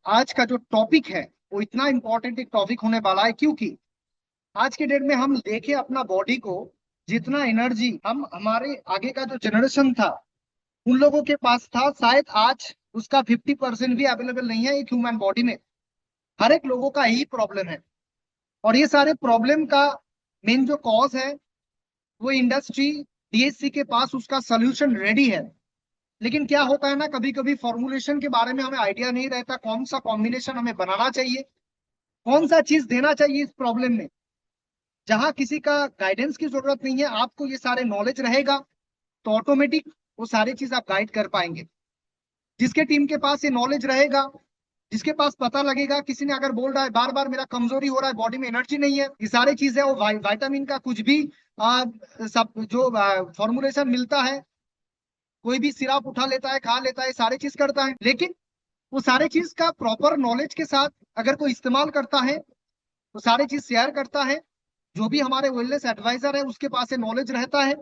आज का जो टॉपिक है वो इतना इंपॉर्टेंट एक टॉपिक होने वाला है, क्योंकि आज के डेट में हम देखें अपना बॉडी को, जितना एनर्जी हम हमारे आगे का जो जनरेशन था उन लोगों के पास था, शायद आज उसका 50% भी अवेलेबल नहीं है एक ह्यूमन बॉडी में। हर एक लोगों का यही प्रॉब्लम है। और ये सारे प्रॉब्लम का मेन जो कॉज है वो इंडस्ट्री, डीएससी के पास उसका सोल्यूशन रेडी है। लेकिन क्या होता है ना, कभी कभी फॉर्मुलेशन के बारे में हमें आइडिया नहीं रहता, कौन सा कॉम्बिनेशन हमें बनाना चाहिए, कौन सा चीज देना चाहिए इस प्रॉब्लम में। जहां किसी का गाइडेंस की जरूरत नहीं है, आपको ये सारे नॉलेज रहेगा तो ऑटोमेटिक वो सारी चीज आप गाइड कर पाएंगे। जिसके टीम के पास ये नॉलेज रहेगा, जिसके पास पता लगेगा, किसी ने अगर बोल रहा है बार बार मेरा कमजोरी हो रहा है, बॉडी में एनर्जी नहीं है, ये सारी चीजें वो विटामिन का कुछ भी सब जो फॉर्मुलेशन मिलता है, कोई भी सिरप उठा लेता है, खा लेता है, सारी चीज करता है, लेकिन वो सारे चीज का प्रॉपर नॉलेज के साथ अगर कोई इस्तेमाल करता है, वो सारी चीज शेयर करता है, जो भी हमारे वेलनेस एडवाइजर है उसके पास ये नॉलेज रहता है।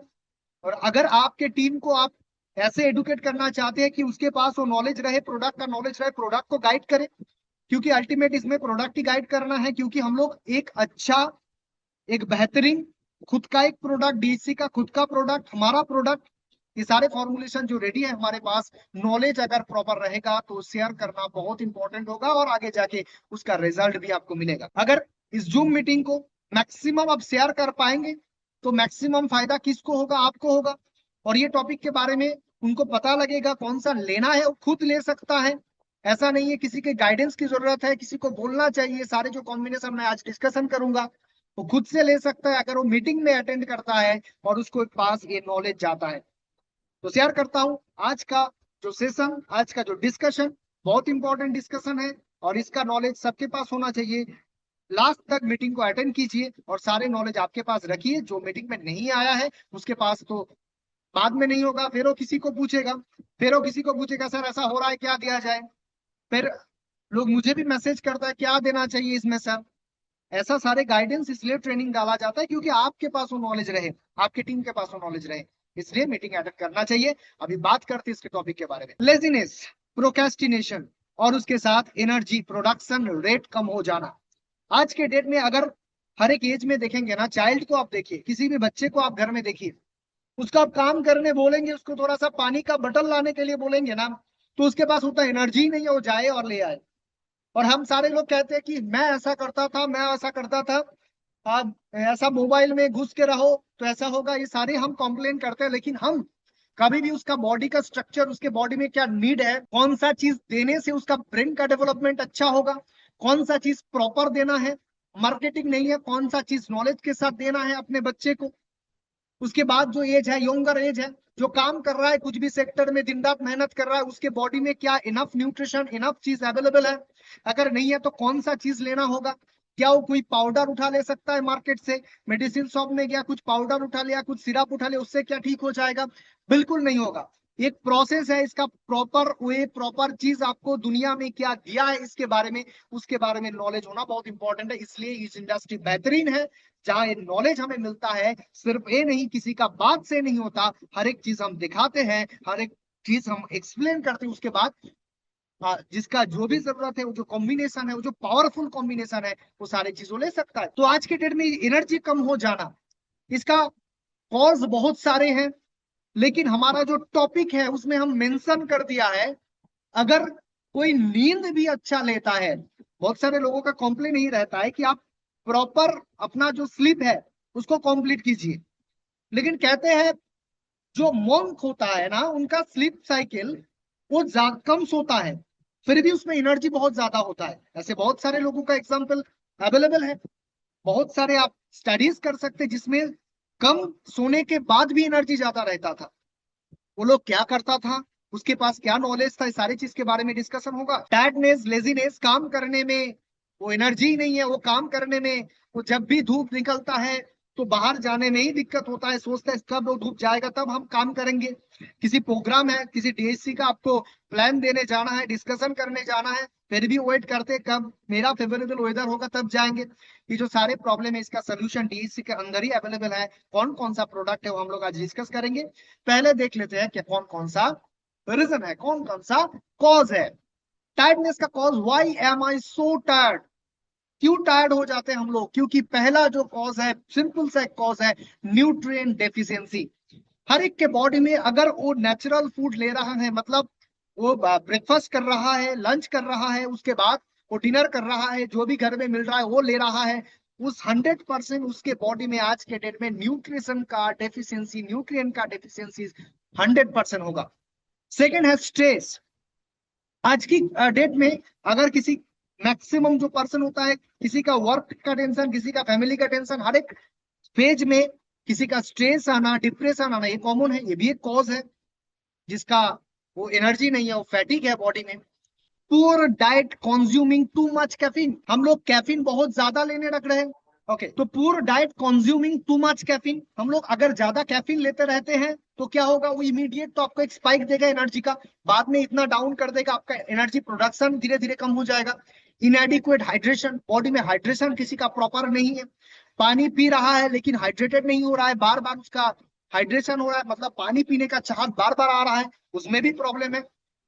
और अगर आपके टीम को आप ऐसे एडुकेट करना चाहते हैं कि उसके पास वो नॉलेज रहे, प्रोडक्ट का नॉलेज रहे, प्रोडक्ट को गाइड करे, क्योंकि अल्टीमेट इसमें प्रोडक्ट ही गाइड करना है। क्योंकि हम लोग एक अच्छा, एक बेहतरीन खुद का एक प्रोडक्ट, डीएससी का खुद का प्रोडक्ट, हमारा प्रोडक्ट, ये सारे फॉर्मुलेशन जो रेडी है हमारे पास, नॉलेज अगर प्रॉपर रहेगा तो शेयर करना बहुत इंपॉर्टेंट होगा और आगे जाके उसका रिजल्ट भी आपको मिलेगा। अगर इस जूम मीटिंग को मैक्सिमम आप शेयर कर पाएंगे तो मैक्सिमम फायदा किसको होगा? आपको होगा। और ये टॉपिक के बारे में उनको पता लगेगा, कौन सा लेना है वो खुद ले सकता है। ऐसा नहीं है किसी के गाइडेंस की जरूरत है, किसी को बोलना चाहिए। सारे जो कॉम्बिनेशन मैं आज डिस्कशन करूंगा वो खुद से ले सकता है अगर वो मीटिंग में अटेंड करता है और उसको पास ये नॉलेज जाता है। तो शेयर करता हूं आज का जो सेशन, आज का जो डिस्कशन, बहुत इंपॉर्टेंट डिस्कशन है और इसका नॉलेज सबके पास होना चाहिए। लास्ट तक मीटिंग को अटेंड कीजिए और सारे नॉलेज आपके पास रखिए। जो मीटिंग में नहीं आया है उसके पास तो बाद में नहीं होगा, फिर वो किसी को पूछेगा, फिर वो किसी को पूछेगा सर ऐसा हो रहा है क्या दिया जाए, फिर लोग मुझे भी मैसेज करता है क्या देना चाहिए इसमें सर। ऐसा सारे गाइडेंस इसलिए ट्रेनिंग डाला जाता है क्योंकि आपके पास वो नॉलेज रहे, आपकी टीम के पास वो नॉलेज रहे, इसलिए मीटिंग अटेंड करना चाहिए। अभी बात करते हैं इसके टॉपिक के बारे में। लेजीनेस, प्रोक्रेस्टिनेशन और उसके साथ एनर्जी प्रोडक्शन रेट कम हो जाना। आज के डेट में अगर हर एक एज में देखेंगे ना, चाइल्ड को आप देखिए, किसी भी बच्चे को आप घर में देखिए, उसको आप काम करने बोलेंगे, उसको थोड़ा सा पानी का बटन लाने के लिए बोलेंगे ना, तो उसके पास उतना एनर्जी नहीं है वो जाए और ले आए। और हम सारे लोग कहते हैं कि मैं ऐसा करता था, मैं ऐसा करता था, आप ऐसा मोबाइल में घुस के रहो तो ऐसा होगा, ये सारे हम कॉम्प्लेन करते हैं। लेकिन हम कभी भी उसका बॉडी का स्ट्रक्चर, उसके बॉडी में क्या नीड है, कौन सा चीज देने से उसका ब्रेन का डेवलपमेंट अच्छा होगा, कौन सा चीज प्रॉपर देना है, मार्केटिंग नहीं है, कौन सा चीज नॉलेज के साथ देना है अपने बच्चे को। उसके बाद जो एज है, यंगर एज है, जो काम कर रहा है कुछ भी सेक्टर में, दिन रात मेहनत कर रहा है, उसके बॉडी में क्या इनफ न्यूट्रिशन, इनफ चीज अवेलेबल है? अगर नहीं है तो कौन सा चीज लेना होगा? क्या वो कोई पाउडर उठा ले सकता है मार्केट से, मेडिसिन शॉप में गया कुछ पाउडर उठा लिया, कुछ सिरप उठा लिया, उससे क्या ठीक हो जाएगा? बिल्कुल नहीं होगा। एक प्रोसेस है इसका, प्रॉपर वे, प्रॉपर चीज आपको दुनिया में क्या दिया है इसके बारे में, उसके बारे में नॉलेज होना बहुत इंपॉर्टेंट है। इसलिए इस इंडस्ट्री बेहतरीन है जहाँ ये नॉलेज हमें मिलता है। सिर्फ ये नहीं, किसी का बात से नहीं होता, हर एक चीज हम दिखाते हैं, हर एक चीज हम एक्सप्लेन करते हैं, उसके बाद जिसका जो भी जरूरत है, वो जो कॉम्बिनेशन है, वो जो पावरफुल कॉम्बिनेशन है, वो सारी चीजों ले सकता है। तो आज के डेट में एनर्जी कम हो जाना, इसका कॉज बहुत सारे हैं, लेकिन हमारा जो टॉपिक है उसमें हम मेंशन कर दिया है, अगर कोई नींद भी अच्छा लेता है। बहुत सारे लोगों का कॉम्प्लेन ही रहता है कि आप प्रॉपर अपना जो स्लीप है उसको कंप्लीट कीजिए, लेकिन कहते हैं जो मॉन्क होता है ना, उनका स्लीप साइकिल वो कम सोता है, फिर भी उसमें एनर्जी बहुत ज्यादा होता है। ऐसे बहुत सारे लोगों का एग्जाम्पल अवेलेबल है। बहुत सारे आप स्टडीज कर सकते हैं जिसमें कम सोने के बाद भी एनर्जी ज्यादा रहता था। वो लोग क्या करता था, उसके पास क्या नॉलेज था, इस सारी चीज के बारे में डिस्कशन होगा। टायर्डनेस, लेजीनेस, काम करने में वो एनर्जी नहीं है, वो काम करने में, वो जब भी धूप निकलता है तो बाहर जाने में ही दिक्कत होता है, सोचता है कब वो धूप जाएगा तब हम काम करेंगे। किसी प्रोग्राम है, किसी डीएससी का आपको प्लान देने जाना है, डिस्कशन करने जाना है, फिर भी वेट करते कब मेरा फेवरेबल वेदर होगा तब जाएंगे। ये जो सारे प्रॉब्लम है इसका सोल्यूशन डीएससी के अंदर ही अवेलेबल है। कौन कौन सा प्रोडक्ट है वो हम लोग आज डिस्कस करेंगे। पहले देख लेते हैं कि कौन कौन सा रीजन है, कौन कौन सा कॉज है। टायर्डनेस का cause, why am I so tired, क्यों टायर्ड हो जाते हैं हम लोग? क्योंकि पहला जो कॉज है, सिंपल सा कॉज है, न्यूट्रिएंट डेफिशिएंसी। हर एक के बॉडी में अगर वो नेचुरल फूड ले रहा है, मतलब वो ब्रेकफास्ट कर रहा है, लंच कर रहा है, उसके बाद वो डिनर कर रहा है, जो भी घर में मिल रहा है वो ले रहा है, उस 100% उसके बॉडी में आज के डेट में न्यूट्रिशन का डेफिशिएंसी, न्यूट्रिएंट का डेफिशिएंसी 100% होगा। सेकेंड है स्ट्रेस। आज की डेट में अगर किसी, मैक्सिमम जो पर्सन होता है, किसी का वर्क का टेंशन, किसी का फैमिली का टेंशन, हर एक फेज में किसी का स्ट्रेस आना, डिप्रेशन आना, ये कॉमन है, ये भी एक कॉज है जिसका वो एनर्जी नहीं है, वो फैटिक है बॉडी में। Poor diet consuming too much caffeine, हम लोग कैफीन बहुत ज्यादा लेने लग रहे हैं। ओके, तो poor diet consuming too much caffeine, हम लोग अगर ज्यादा कैफीन लेते रहते हैं तो क्या होगा, वो इमीडिएट तो आपको एक स्पाइक देगा एनर्जी का, बाद में इतना डाउन कर देगा, आपका एनर्जी प्रोडक्शन धीरे धीरे कम हो जाएगा। इनएडिक्वेट हाइड्रेशन, बॉडी में हाइड्रेशन किसी का प्रॉपर नहीं है, पानी पी रहा है लेकिन हाइड्रेटेड नहीं हो रहा है, बार बार उसका हाइड्रेशन हो रहा है, मतलब पानी पीने का चाहत बार बार आ रहा है, उसमें भी प्रॉब्लम है,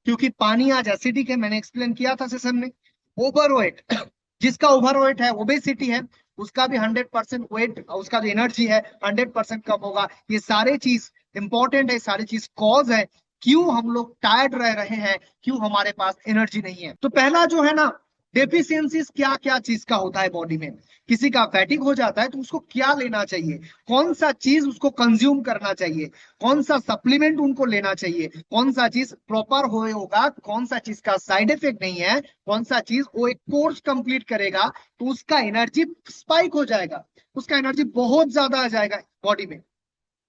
क्योंकि पानी आज एसिडिक है, मैंने एक्सप्लेन किया था सेशन में। ओवरवेट, जिसका ओवरवेट है, ओबेसिटी है, उसका भी 100% वेट, उसका जो एनर्जी है 100% कम होगा। ये सारे चीज इंपॉर्टेंट है, सारी चीज कॉज है क्यों हम लोग टायर्ड रह रहे हैं, क्यों हमारे पास एनर्जी नहीं है। तो पहला जो है ना, डेफिशिएंसीज क्या क्या चीज का होता है बॉडी में। किसी का फैटिक हो जाता है तो उसको क्या लेना चाहिए, कौन सा चीज उसको कंज्यूम करना चाहिए, कौन सा सप्लीमेंट उनको लेना चाहिए, कौन सा चीज प्रॉपर होगा, कौन सा चीज का साइड इफेक्ट नहीं है, कौन सा चीज वो एक कोर्स कंप्लीट करेगा तो उसका एनर्जी स्पाइक हो जाएगा, उसका एनर्जी बहुत ज्यादा आ जाएगा बॉडी में।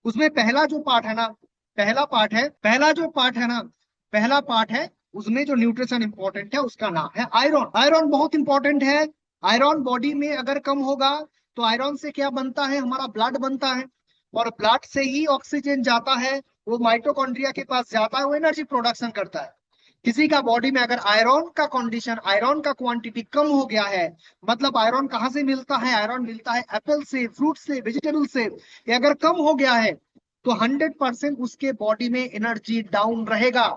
उसमें पहला जो पार्ट है ना, पहला पार्ट है, उसमें जो न्यूट्रिशन इंपॉर्टेंट है उसका नाम है आयरन। आयरन बहुत इंपॉर्टेंट है। आयरन बॉडी में अगर कम होगा तो आयरन से क्या बनता है, हमारा ब्लड बनता है, और ब्लड से ही ऑक्सीजन जाता है, वो माइटोकॉन्ड्रिया के पास जाता है, वो एनर्जी प्रोडक्शन करता है। किसी का बॉडी में अगर आयरन का कंडीशन, आयरन का क्वांटिटी कम हो गया है, मतलब आयरन कहाँ से मिलता है, आयरन मिलता है एप्पल से, फ्रूट से, वेजिटेबल से, ये अगर कम हो गया है तो 100% उसके बॉडी में एनर्जी डाउन रहेगा।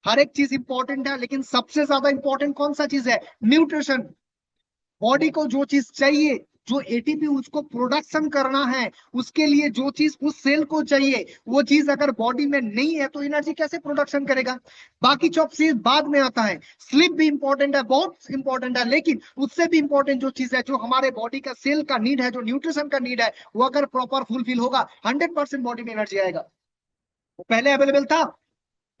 हर एक चीज इंपॉर्टेंट है, लेकिन सबसे ज्यादा इंपॉर्टेंट कौन सा चीज है, न्यूट्रिशन। बॉडी को जो चीज चाहिए, जो एटीपी उसको प्रोडक्शन करना है, उसके लिए जो चीज उस सेल को चाहिए, वो चीज अगर बॉडी में नहीं है तो एनर्जी कैसे प्रोडक्शन करेगा। बाकी सब चीज बाद में आता है, स्लीप भी इंपॉर्टेंट है, बहुत इंपॉर्टेंट है, लेकिन उससे भी इंपॉर्टेंट जो चीज है, जो हमारे बॉडी का सेल का नीड है, जो न्यूट्रिशन का नीड है, वो अगर प्रॉपर फुलफिल होगा 100% बॉडी में एनर्जी आएगा। वो पहले अवेलेबल था,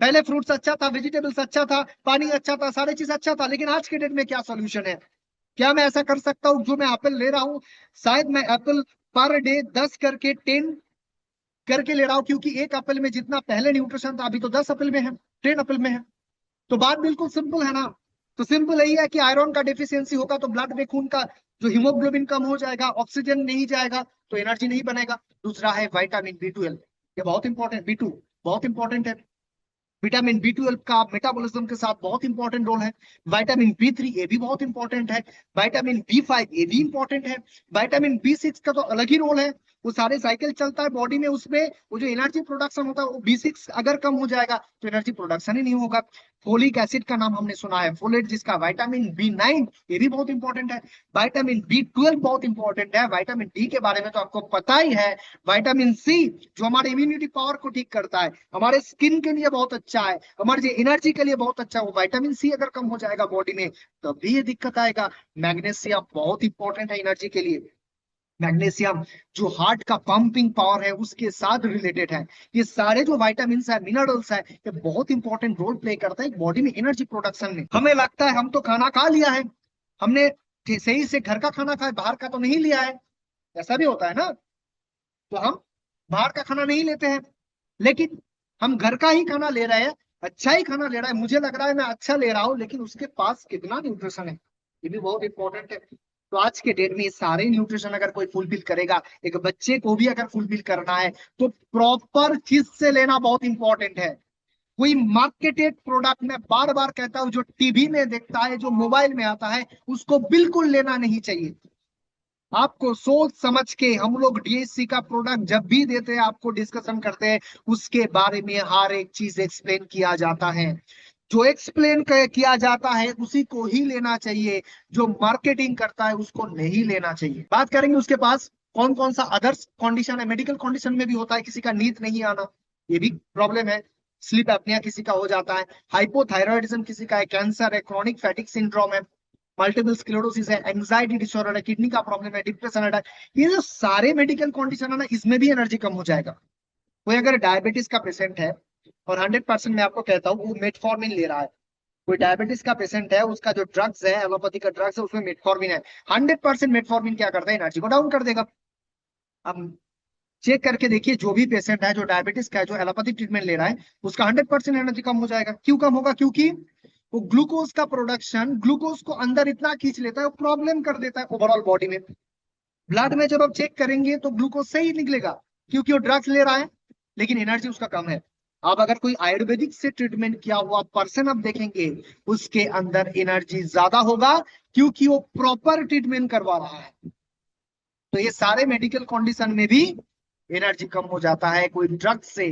पहले फ्रूट्स अच्छा था, वेजिटेबल्स अच्छा था, पानी अच्छा था, सारी चीज अच्छा था, लेकिन आज के डेट में क्या सोल्यूशन है? क्या मैं ऐसा कर सकता हूँ, जो मैं एप्पल ले रहा हूँ, शायद मैं एप्पल पर डे 10 करके 10 करके ले रहा हूँ, क्योंकि एक एप्पल में जितना पहले न्यूट्रिशन था अभी तो 10 एप्पल में है, 10 एप्पल में है। तो बात बिल्कुल सिंपल है ना। तो सिंपल यही है कि आयरन का डेफिशिएंसी होगा तो ब्लड में, खून का जो हीमोग्लोबिन कम हो जाएगा, ऑक्सीजन नहीं जाएगा तो एनर्जी नहीं बनेगा। दूसरा है विटामिन B12, ये बहुत इंपॉर्टेंट, B2 बहुत इंपॉर्टेंट है। विटामिन B12 का मेटाबॉलिज्म के साथ बहुत इंपॉर्टेंट रोल है। विटामिन B3 ये भी बहुत इंपॉर्टेंट है। विटामिन B5 ये भी इंपॉर्टेंट है। विटामिन B6 का तो अलग ही रोल है, वो सारे साइकिल चलता है बॉडी में, उसमें वो जो एनर्जी प्रोडक्शन होता है, वो B6 अगर कम हो जाएगा तो एनर्जी प्रोडक्शन ही नहीं होगा। फोलिक एसिड का नाम हमने सुना है, फोलेट, जिसका विटामिन B9 ये भी बहुत इंपॉर्टेंट है। विटामिन B12 बहुत इंपॉर्टेंट है। विटामिन डी के बारे में तो आपको पता ही है। विटामिन सी जो हमारे इम्यूनिटी पावर को ठीक करता है, हमारे स्किन के लिए बहुत अच्छा है, हमारी एनर्जी के लिए बहुत अच्छा है, वो विटामिन सी अगर कम हो जाएगा बॉडी में तभी ये दिक्कत आएगा। मैग्नीशियम बहुत इंपॉर्टेंट है एनर्जी के लिए। मैग्नीशियम जो हार्ट का पंपिंग पावर है उसके साथ रिलेटेड है। ये सारे जो विटामिन है, मिनरल्स है, ये बहुत इंपॉर्टेंट रोल प्ले करता है बॉडी में एनर्जी प्रोडक्शन में। हमें लगता है हम तो खाना खा लिया है, हमने सही से घर का खाना खाया, बाहर का तो नहीं लिया है, ऐसा भी होता है ना। तो हम बाहर का खाना नहीं लेते हैं, लेकिन हम घर का ही खाना ले रहे हैं, अच्छा ही खाना ले रहा है, मुझे लग रहा है मैं अच्छा ले रहा हूँ, लेकिन उसके पास कितना न्यूट्रिशन है, ये भी बहुत इंपॉर्टेंट है। तो आज के डेट में ये सारे न्यूट्रिशन अगर कोई फुलफिल करेगा, एक बच्चे को भी अगर फुलफिल करना है तो प्रॉपर चीज से लेना बहुत इंपॉर्टेंट है। कोई मार्केटेड प्रोडक्ट, मैं बार बार कहता हूँ, जो टीवी में देखता है, जो मोबाइल में आता है, उसको बिल्कुल लेना नहीं चाहिए। आपको सोच समझ के, हम लोग DSC का प्रोडक्ट जब भी देते हैं, आपको डिस्कशन करते हैं, उसके बारे में हर एक चीज एक्सप्लेन किया जाता है। जो एक्सप्लेन किया जाता है उसी को ही लेना चाहिए, जो मार्केटिंग करता है उसको नहीं लेना चाहिए। बात करेंगे उसके पास कौन कौन सा अदर्स कंडीशन है। मेडिकल कंडीशन में भी होता है, किसी का नींद नहीं आना, ये भी प्रॉब्लम है। स्लीप एपनिया किसी का हो जाता है, हाइपोथायरॉयडिज्म किसी का है, कैंसर है, क्रॉनिक फैटिक सिंड्रोम है, मल्टीपल स्क्लेरोसिस है, एंजाइटी डिसऑर्डर है, किडनी का प्रॉब्लम है, डिप्रेशन है। ये जो सारे मेडिकल कंडीशन है ना, इसमें भी एनर्जी कम हो जाएगा। कोई अगर डायबिटीज का पेशेंट है, और 100% मैं आपको कहता हूँ वो मेटफॉर्मिन ले रहा है, कोई डायबिटीज का पेशेंट है, उसका जो ड्रग्स है, एलोपैथी का ड्रग्स है, उसमें मेटफॉर्मिन है, 100% मेटफॉर्मिन क्या करता है, एनर्जी को डाउन कर देगा। अब चेक करके देखिए, जो भी पेशेंट है जो डायबिटीज का है, जो एलोपैथिक ट्रीटमेंट ले रहा है, उसका 100% एनर्जी कम हो जाएगा। क्यों कम होगा? क्योंकि वो ग्लूकोज का प्रोडक्शन, ग्लूकोज को अंदर इतना खींच लेता है, वो प्रॉब्लम कर देता है ओवरऑल बॉडी में। ब्लड में जब आप चेक करेंगे तो ग्लूकोज सही निकलेगा, क्योंकि वो ड्रग्स ले रहा है, लेकिन एनर्जी उसका कम है। अब अगर कोई आयुर्वेदिक से ट्रीटमेंट किया हुआ पर्सन आप देखेंगे, उसके अंदर एनर्जी ज्यादा होगा, क्योंकि वो प्रॉपर ट्रीटमेंट करवा रहा है। तो ये सारे मेडिकल कंडीशन में भी एनर्जी कम हो जाता है। कोई ड्रग्स से,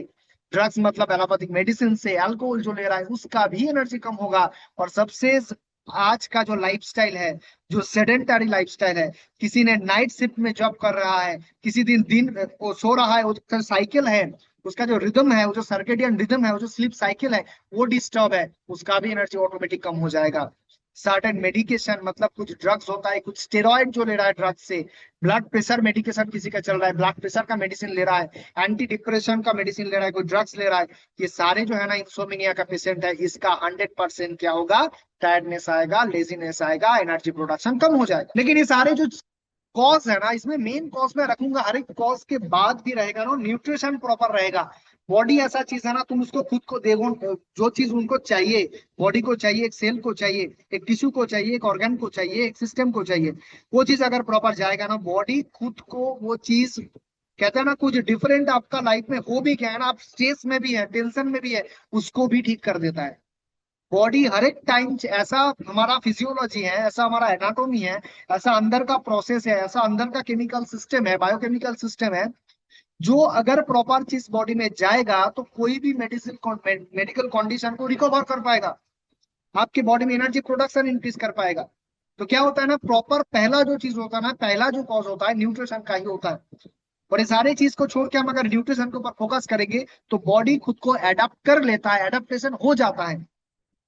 ड्रग्स मतलब एलोपैथिक मेडिसिन से, अल्कोहल जो ले रहा है उसका भी एनर्जी कम होगा। और सबसे आज का जो लाइफस्टाइल है, जो सेडेंटरी लाइफस्टाइल है, किसी ने नाइट शिफ्ट में जॉब कर रहा है, किसी दिन दिन वो सो रहा है, वो साइकिल है, उसका जो रिदम है, वो जो सर्केडियन रिदम है, वो जो स्लीप साइकिल है, वो डिस्टर्ब है, उसका भी एनर्जी ऑटोमेटिक कम हो जाएगा। सर्टेन मेडिकेशन मतलब कुछ ड्रग्स होता है, कुछ स्टेरॉइड जो ले रहा है ड्रग्स से, ब्लड प्रेशर मेडिकेशन किसी का चल रहा है, ब्लड प्रेशर का मेडिसिन ले रहा है, एंटी डिप्रेशन का मेडिसिन ले रहा है, कोई ड्रग्स ले रहा है, ये सारे जो है ना, इंसोमिनिया का पेशेंट है, इसका 100% क्या होगा, टायर्डनेस आएगा, लेजीनेस आएगा, एनर्जी प्रोडक्शन कम हो जाएगा। लेकिन ये सारे जो कॉज है ना, इसमें मेन कॉज मैं रखूंगा, हर एक कॉज के बाद भी रहेगा ना, न्यूट्रिशन प्रॉपर रहेगा। बॉडी ऐसा चीज है ना, तुम उसको खुद को देखो, जो चीज उनको चाहिए, बॉडी को चाहिए, एक सेल को चाहिए, एक टिश्यू को चाहिए, एक ऑर्गन को चाहिए, एक सिस्टम को चाहिए, वो चीज अगर प्रॉपर जाएगा ना, बॉडी खुद को वो चीज, कहते हैं ना, कुछ डिफरेंट आपका लाइफ में हो भी गया है ना, आप स्ट्रेस में भी है, टेंशन में भी है, उसको भी ठीक कर देता है। बॉडी हर एक टाइम, ऐसा हमारा फिजियोलॉजी है, ऐसा हमारा एनाटोमी है, ऐसा अंदर का प्रोसेस है, ऐसा अंदर का केमिकल सिस्टम है, बायोकेमिकल सिस्टम है, जो अगर प्रॉपर चीज बॉडी में जाएगा तो कोई भी मेडिसिन, मेडिकल कंडीशन को रिकवर कर पाएगा, आपकी बॉडी में एनर्जी प्रोडक्शन इंक्रीज कर पाएगा। तो क्या होता है ना, प्रॉपर पहला जो चीज होता है ना, पहला जो कॉज होता है न्यूट्रिशन का ही होता है। और ये सारी चीज को छोड़ के हम अगर न्यूट्रिशन के ऊपर फोकस करेंगे, तो बॉडी खुद को एडाप्ट कर लेता है, एडाप्टेशन हो जाता है।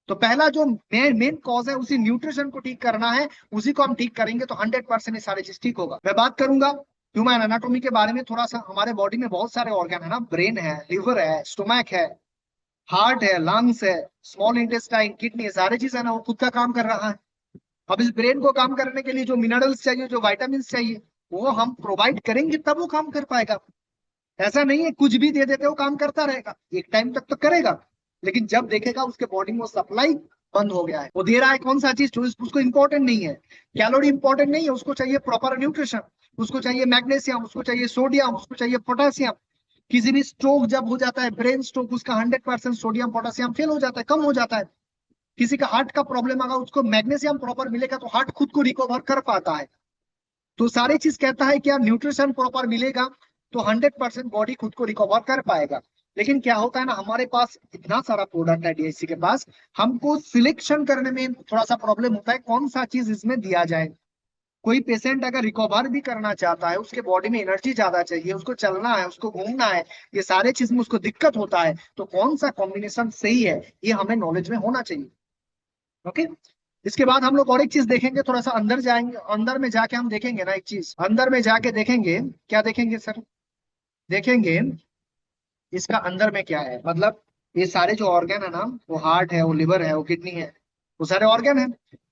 तो पहला जो मेन मेन कॉज है, उसी न्यूट्रिशन को ठीक करना है, उसी को हम ठीक करेंगे तो 100% ये सारी चीज ठीक होगा। मैं बात करूंगा ह्यूमन एनाटॉमी के बारे में थोड़ा सा। हमारे बॉडी में बहुत सारे ऑर्गन है ना, ब्रेन है, लिवर है, स्टोमक है, हार्ट है, लंग्स है, स्मॉल इंटेस्टाइन, किडनी, सारी चीज है ना, वो खुद का काम कर रहा है। अब इस ब्रेन को काम करने के लिए जो मिनरल्स चाहिए, जो वाइटामिन चाहिए, वो हम प्रोवाइड करेंगे तब वो काम कर पाएगा। ऐसा नहीं है कुछ भी दे देते वो काम करता रहेगा, एक टाइम तक तो करेगा, लेकिन जब देखेगा उसके बॉडी में वो सप्लाई बंद हो गया है, वो दे रहा है कौन सा चीज जो उसको इंपॉर्टेंट नहीं है, कैलोरी इंपॉर्टेंट नहीं है, उसको चाहिए प्रॉपर न्यूट्रिशन, उसको चाहिए मैग्नीशियम, उसको चाहिए सोडियम, उसको चाहिए पोटेशियम। किसी भी स्ट्रोक जब हो जाता है, ब्रेन स्ट्रोक, उसका 100% सोडियम पोटेशियम फेल हो जाता है, कम हो जाता है। किसी का हार्ट का प्रॉब्लम आगा, उसको मैग्नीशियम प्रॉपर मिलेगा तो हार्ट खुद को रिकवर कर पाता है। तो सारी चीज कहता है कि यार न्यूट्रिशन प्रॉपर मिलेगा तो 100% बॉडी खुद को रिकवर कर पाएगा। लेकिन क्या होता है ना, हमारे पास इतना सारा प्रोडक्ट है डीएससी के पास, हमको सिलेक्शन करने में थोड़ा सा प्रॉब्लम होता है, कौन सा चीज इसमें दिया जाए। कोई पेशेंट अगर रिकवर भी करना चाहता है, उसके बॉडी में एनर्जी ज्यादा चाहिए, उसको चलना है, उसको घूमना है, ये सारे चीज में उसको दिक्कत होता है, तो कौन सा कॉम्बिनेशन सही है, ये हमें नॉलेज में होना चाहिए। ओके। इसके बाद हम लोग और एक चीज देखेंगे, थोड़ा सा अंदर जाएंगे, अंदर में जाके हम देखेंगे ना, एक चीज अंदर में जाके देखेंगे, क्या देखेंगे सर, देखेंगे इसका अंदर में क्या है, मतलब ये सारे जो ऑर्गन है ना, वो हार्ट है, वो लिवर है, वो किडनी है, वो सारे ऑर्गन है।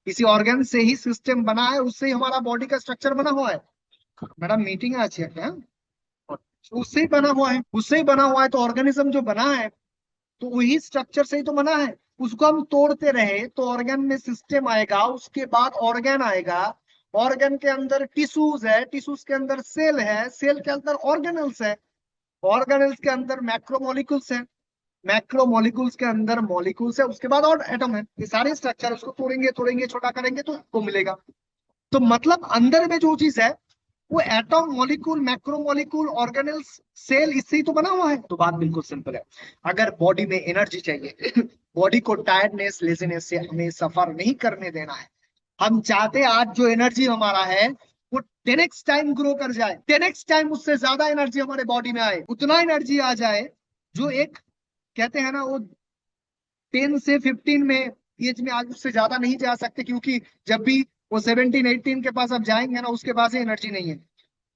इसी ऑर्गन से ही सिस्टम बना है, उससे ही हमारा बॉडी का स्ट्रक्चर बना हुआ है। मैडम मीटिंग आज है क्या? उससे ही बना हुआ है, उससे ही बना हुआ है, तो ऑर्गेनिज्म जो बना है तो वही स्ट्रक्चर से ही तो बना है। उसको हम तोड़ते रहे तो ऑर्गन में सिस्टम आएगा, उसके बाद ऑर्गन आएगा, ऑर्गन के अंदर टिश्यूज है, टिश्यूज के अंदर सेल है, सेल के अंदर ऑर्गेनल्स है, ऑर्गेनल्स के अंदर मैक्रोमोलिक्यूल्स है, मैक्रोमोलिक्यूल्स के अंदर मॉलिक्यूल्स है, उसके बाद और एटम है। ये सारे स्ट्रक्चर, उसको तोड़ेंगे तोड़ेंगे छोटा करेंगे तो वो मिलेगा। तो मतलब अंदर में जो चीज है, वो atom, molecule, macromolecule, organelles, cell, इससे ही तो बना हुआ है। तो बात बिल्कुल सिंपल है, अगर बॉडी में एनर्जी चाहिए बॉडी को टायर्डनेस लेजीनेस से हमें सफर नहीं करने देना है। हम चाहते हैं आज जो एनर्जी हमारा है वो 10x टाइम ग्रो कर जाए, 10x टाइम उससे ज्यादा एनर्जी हमारे बॉडी में आए, उतना एनर्जी आ जाए जो एक कहते हैं ना वो 10 से 15 में एज में, आज उससे ज्यादा नहीं जा सकते, क्योंकि जब भी वो 17 18 के पास आप जाएंगे ना उसके पास एनर्जी नहीं है।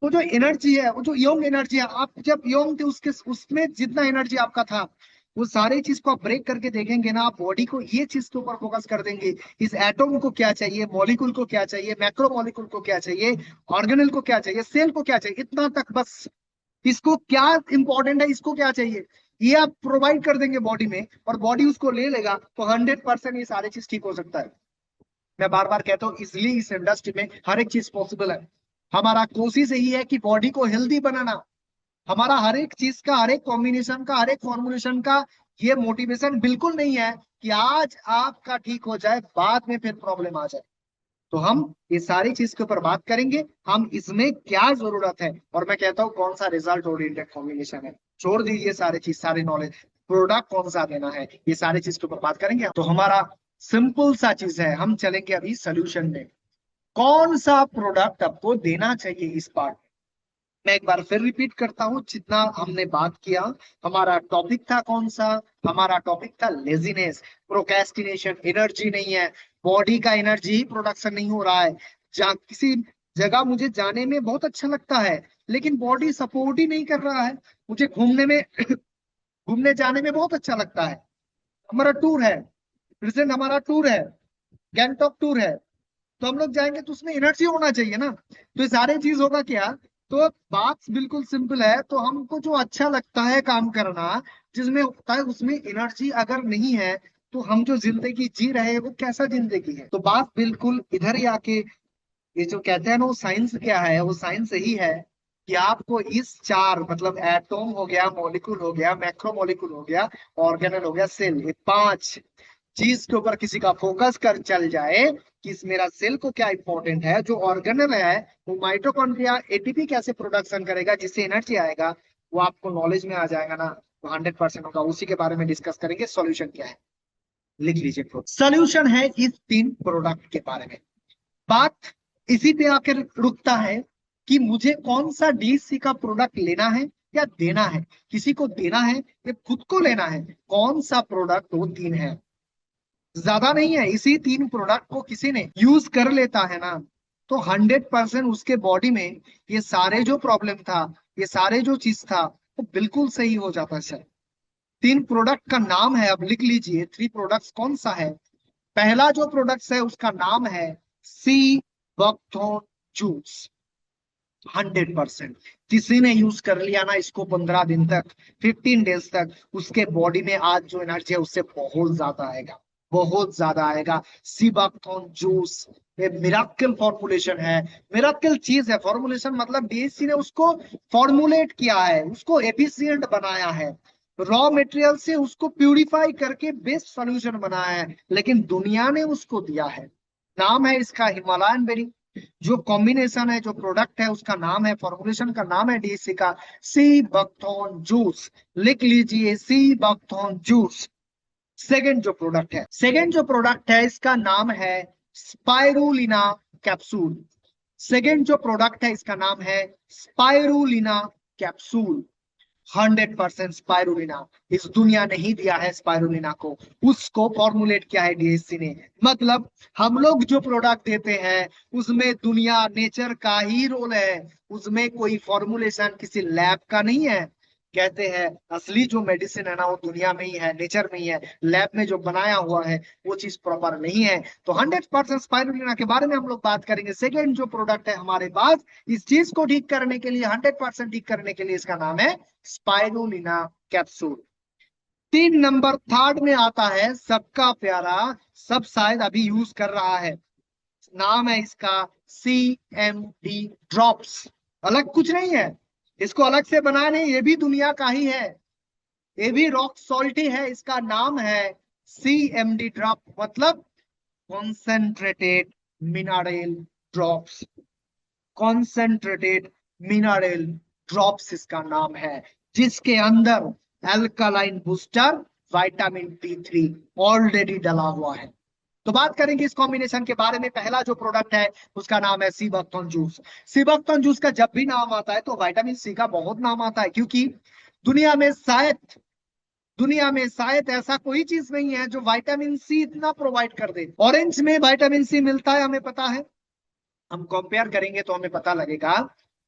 वो जो एनर्जी है, वो जो यंग एनर्जी है, आप जब यंग थे उसके उसमें जितना एनर्जी आपका था, वो सारी चीज को आप ब्रेक करके देखेंगे ना, आप बॉडी को ये चीज के ऊपर फोकस कर देंगे, इस एटॉम को क्या चाहिए, मॉलिक्यूल को क्या चाहिए, मैक्रो मॉलिक्यूल को क्या चाहिए, ऑर्गेनल को क्या चाहिए, सेल को क्या चाहिए, इतना तक बस। इसको क्या इंपॉर्टेंट है, इसको क्या चाहिए, ये आप प्रोवाइड कर देंगे बॉडी में, और बॉडी उसको ले लेगा, तो 100% ये सारी चीज ठीक हो सकता है। मैं बार बार कहता हूँ, इसलिए इस इंडस्ट्री में हर एक चीज पॉसिबल है। हमारा कोशिश यही है कि बॉडी को हेल्दी बनाना। हमारा हर एक चीज का, हर एक कॉम्बिनेशन का, हर एक फॉर्मुलेशन का ये मोटिवेशन बिल्कुल नहीं है कि आज आपका ठीक हो जाए बाद में फिर प्रॉब्लम आ जाए। तो हम ये सारी चीज के ऊपर बात करेंगे, हम इसमें क्या जरूरत है, और मैं कहता हूँ कौन सा रिजल्ट ओरिएंटेड कॉम्बिनेशन है। छोड़ दीजिए सारी चीज, सारी नॉलेज, प्रोडक्ट कौन सा देना है, ये सारी चीज के ऊपर बात करेंगे। तो हमारा सिंपल सा चीज है, हम चलेंगे अभी सोल्यूशन में, कौन सा प्रोडक्ट आपको देना चाहिए इस पार्ट। मैं एक बार फिर रिपीट करता हूं, जितना हमने बात किया, हमारा टॉपिक था कौन सा, हमारा टॉपिक था लेजीनेस, प्रोक्रेस्टिनेशन, एनर्जी नहीं है, बॉडी का एनर्जी ही प्रोडक्शन नहीं हो रहा है। जहाँ किसी जगह मुझे जाने में बहुत अच्छा लगता है, लेकिन बॉडी सपोर्ट ही नहीं कर रहा है। मुझे घूमने में घूमने जाने में बहुत अच्छा लगता है, हमारा टूर है, प्रेजेंट हमारा टूर है, गैंगटॉक टूर है, तो हम लोग जाएंगे तो उसमें एनर्जी होना चाहिए ना। तो ये सारे चीज होगा क्या, तो बात बिल्कुल सिंपल है। तो हमको जो अच्छा लगता है काम करना, जिसमें होता है उसमें एनर्जी अगर नहीं है, तो हम जो जिंदगी जी रहे हैं वो कैसा जिंदगी है। तो बात बिल्कुल इधर ही आके, ये जो कहते हैं ना वो साइंस क्या है, वो साइंस यही है कि आपको इस चार मतलब एटॉम हो गया, मॉलिक्यूल हो गया, मैक्रो मॉलिक्यूल हो गया, ऑर्गेनल हो गया, सेल, ये पांच चीज के ऊपर किसी का फोकस कर चल जाए कि इस मेरा सेल को क्या इंपॉर्टेंट है, जो ऑर्गेनल है वो माइटोकॉन्ड्रिया एटीपी कैसे प्रोडक्शन करेगा जिससे एनर्जी आएगा, वो आपको नॉलेज में आ जाएगा ना, तो 100% होगा। उसी के बारे में डिस्कस करेंगे, सॉल्यूशन क्या है, लिख लीजिए। सॉल्यूशन है इस तीन प्रोडक्ट के बारे में। बात इसी पे आकर रुकता है कि मुझे कौन सा डीसी का प्रोडक्ट लेना है या देना है, किसी को देना है या खुद को लेना है, कौन सा प्रोडक्ट, वो तीन है, ज्यादा नहीं है। इसी तीन प्रोडक्ट को किसी ने यूज कर लेता है ना, तो 100% उसके बॉडी में ये सारे जो प्रॉब्लम था, ये सारे जो चीज था, वो बिल्कुल सही हो जाता है सर। तीन प्रोडक्ट का नाम है, अब लिख लीजिए, थ्री प्रोडक्ट्स कौन सा है। पहला जो प्रोडक्ट है उसका नाम है सी बकथॉर्न जूस। 100% किसी ने यूज कर लिया ना इसको 15 दिन तक, 15 डेज तक, उसके बॉडी में आज जो एनर्जी है उससे बहुत ज्यादा आएगा, बहुत ज्यादा आएगा। सीबाक्थोन जूस ये मिराकल फॉर्मुलेशन है, मिराकल चीज है। फॉर्मुलेशन मतलब डीएससी ने उसको फॉर्मुलेट किया है, उसको एफिशिएंट बनाया है, रॉ मटेरियल से उसको प्यूरिफाई करके बेस्ट सॉल्यूशन बनाया है, लेकिन दुनिया ने उसको दिया है। नाम है इसका हिमालयन बेरी। जो कॉम्बिनेशन है, जो प्रोडक्ट है, उसका नाम है, फॉर्मुलेशन का नाम है डीएससी का सी बकथॉर्न जूस। लिख लीजिए, सी बकथॉर्न जूस। सेकेंड जो प्रोडक्ट है इसका नाम है स्पाइरुलिना कैप्सूल। सेकेंड जो प्रोडक्ट है इसका नाम है स्पाइरुलिना कैप्सूल। 100% स्पाइरुलिना, इस दुनिया ने ही दिया है स्पाइरुलिना को, उसको फॉर्मुलेट किया है डीएससी ने। मतलब हम लोग जो प्रोडक्ट देते हैं उसमें दुनिया नेचर का ही रोल है, उसमें कोई फॉर्मुलेशन किसी लैब का नहीं है। कहते हैं असली जो मेडिसिन है ना वो दुनिया में ही है, नेचर में ही है, लैब में जो बनाया हुआ है वो चीज प्रॉपर नहीं है। तो 100% स्पाइरुलिना के बारे में हम लोग बात करेंगे। सेकेंड जो प्रोडक्ट है हमारे पास इस चीज को ठीक करने के लिए, 100% ठीक करने के लिए, इसका नाम है स्पाइरुलिना कैप्सूल। 3 नंबर थर्ड में आता है सबका प्यारा, सब शायद अभी यूज कर रहा है, नाम है इसका CMD ड्रॉप्स। अलग कुछ नहीं है, इसको अलग से बनाया नहीं, ये भी दुनिया का ही है, ये भी रॉक सॉल्टी है। इसका नाम है CMD ड्रॉप, मतलब concentrated mineral drops. Concentrated mineral drops इसका नाम है, जिसके अंदर alkaline booster, vitamin B3 already डला हुआ है। तो बात करेंगे इस कॉम्बिनेशन के बारे में। पहला जो प्रोडक्ट है उसका नाम है सीबकथॉर्न जूस। सीबकथॉर्न जूस का जब भी नाम आता है तो विटामिन सी का बहुत नाम आता है, क्योंकि दुनिया में शायद दुनिया में शायद ऐसा कोई चीज नहीं है जो विटामिन सी इतना प्रोवाइड कर दे। ऑरेंज में विटामिन सी मिलता है, हमें पता है, हम कंपेयर करेंगे तो हमें पता लगेगा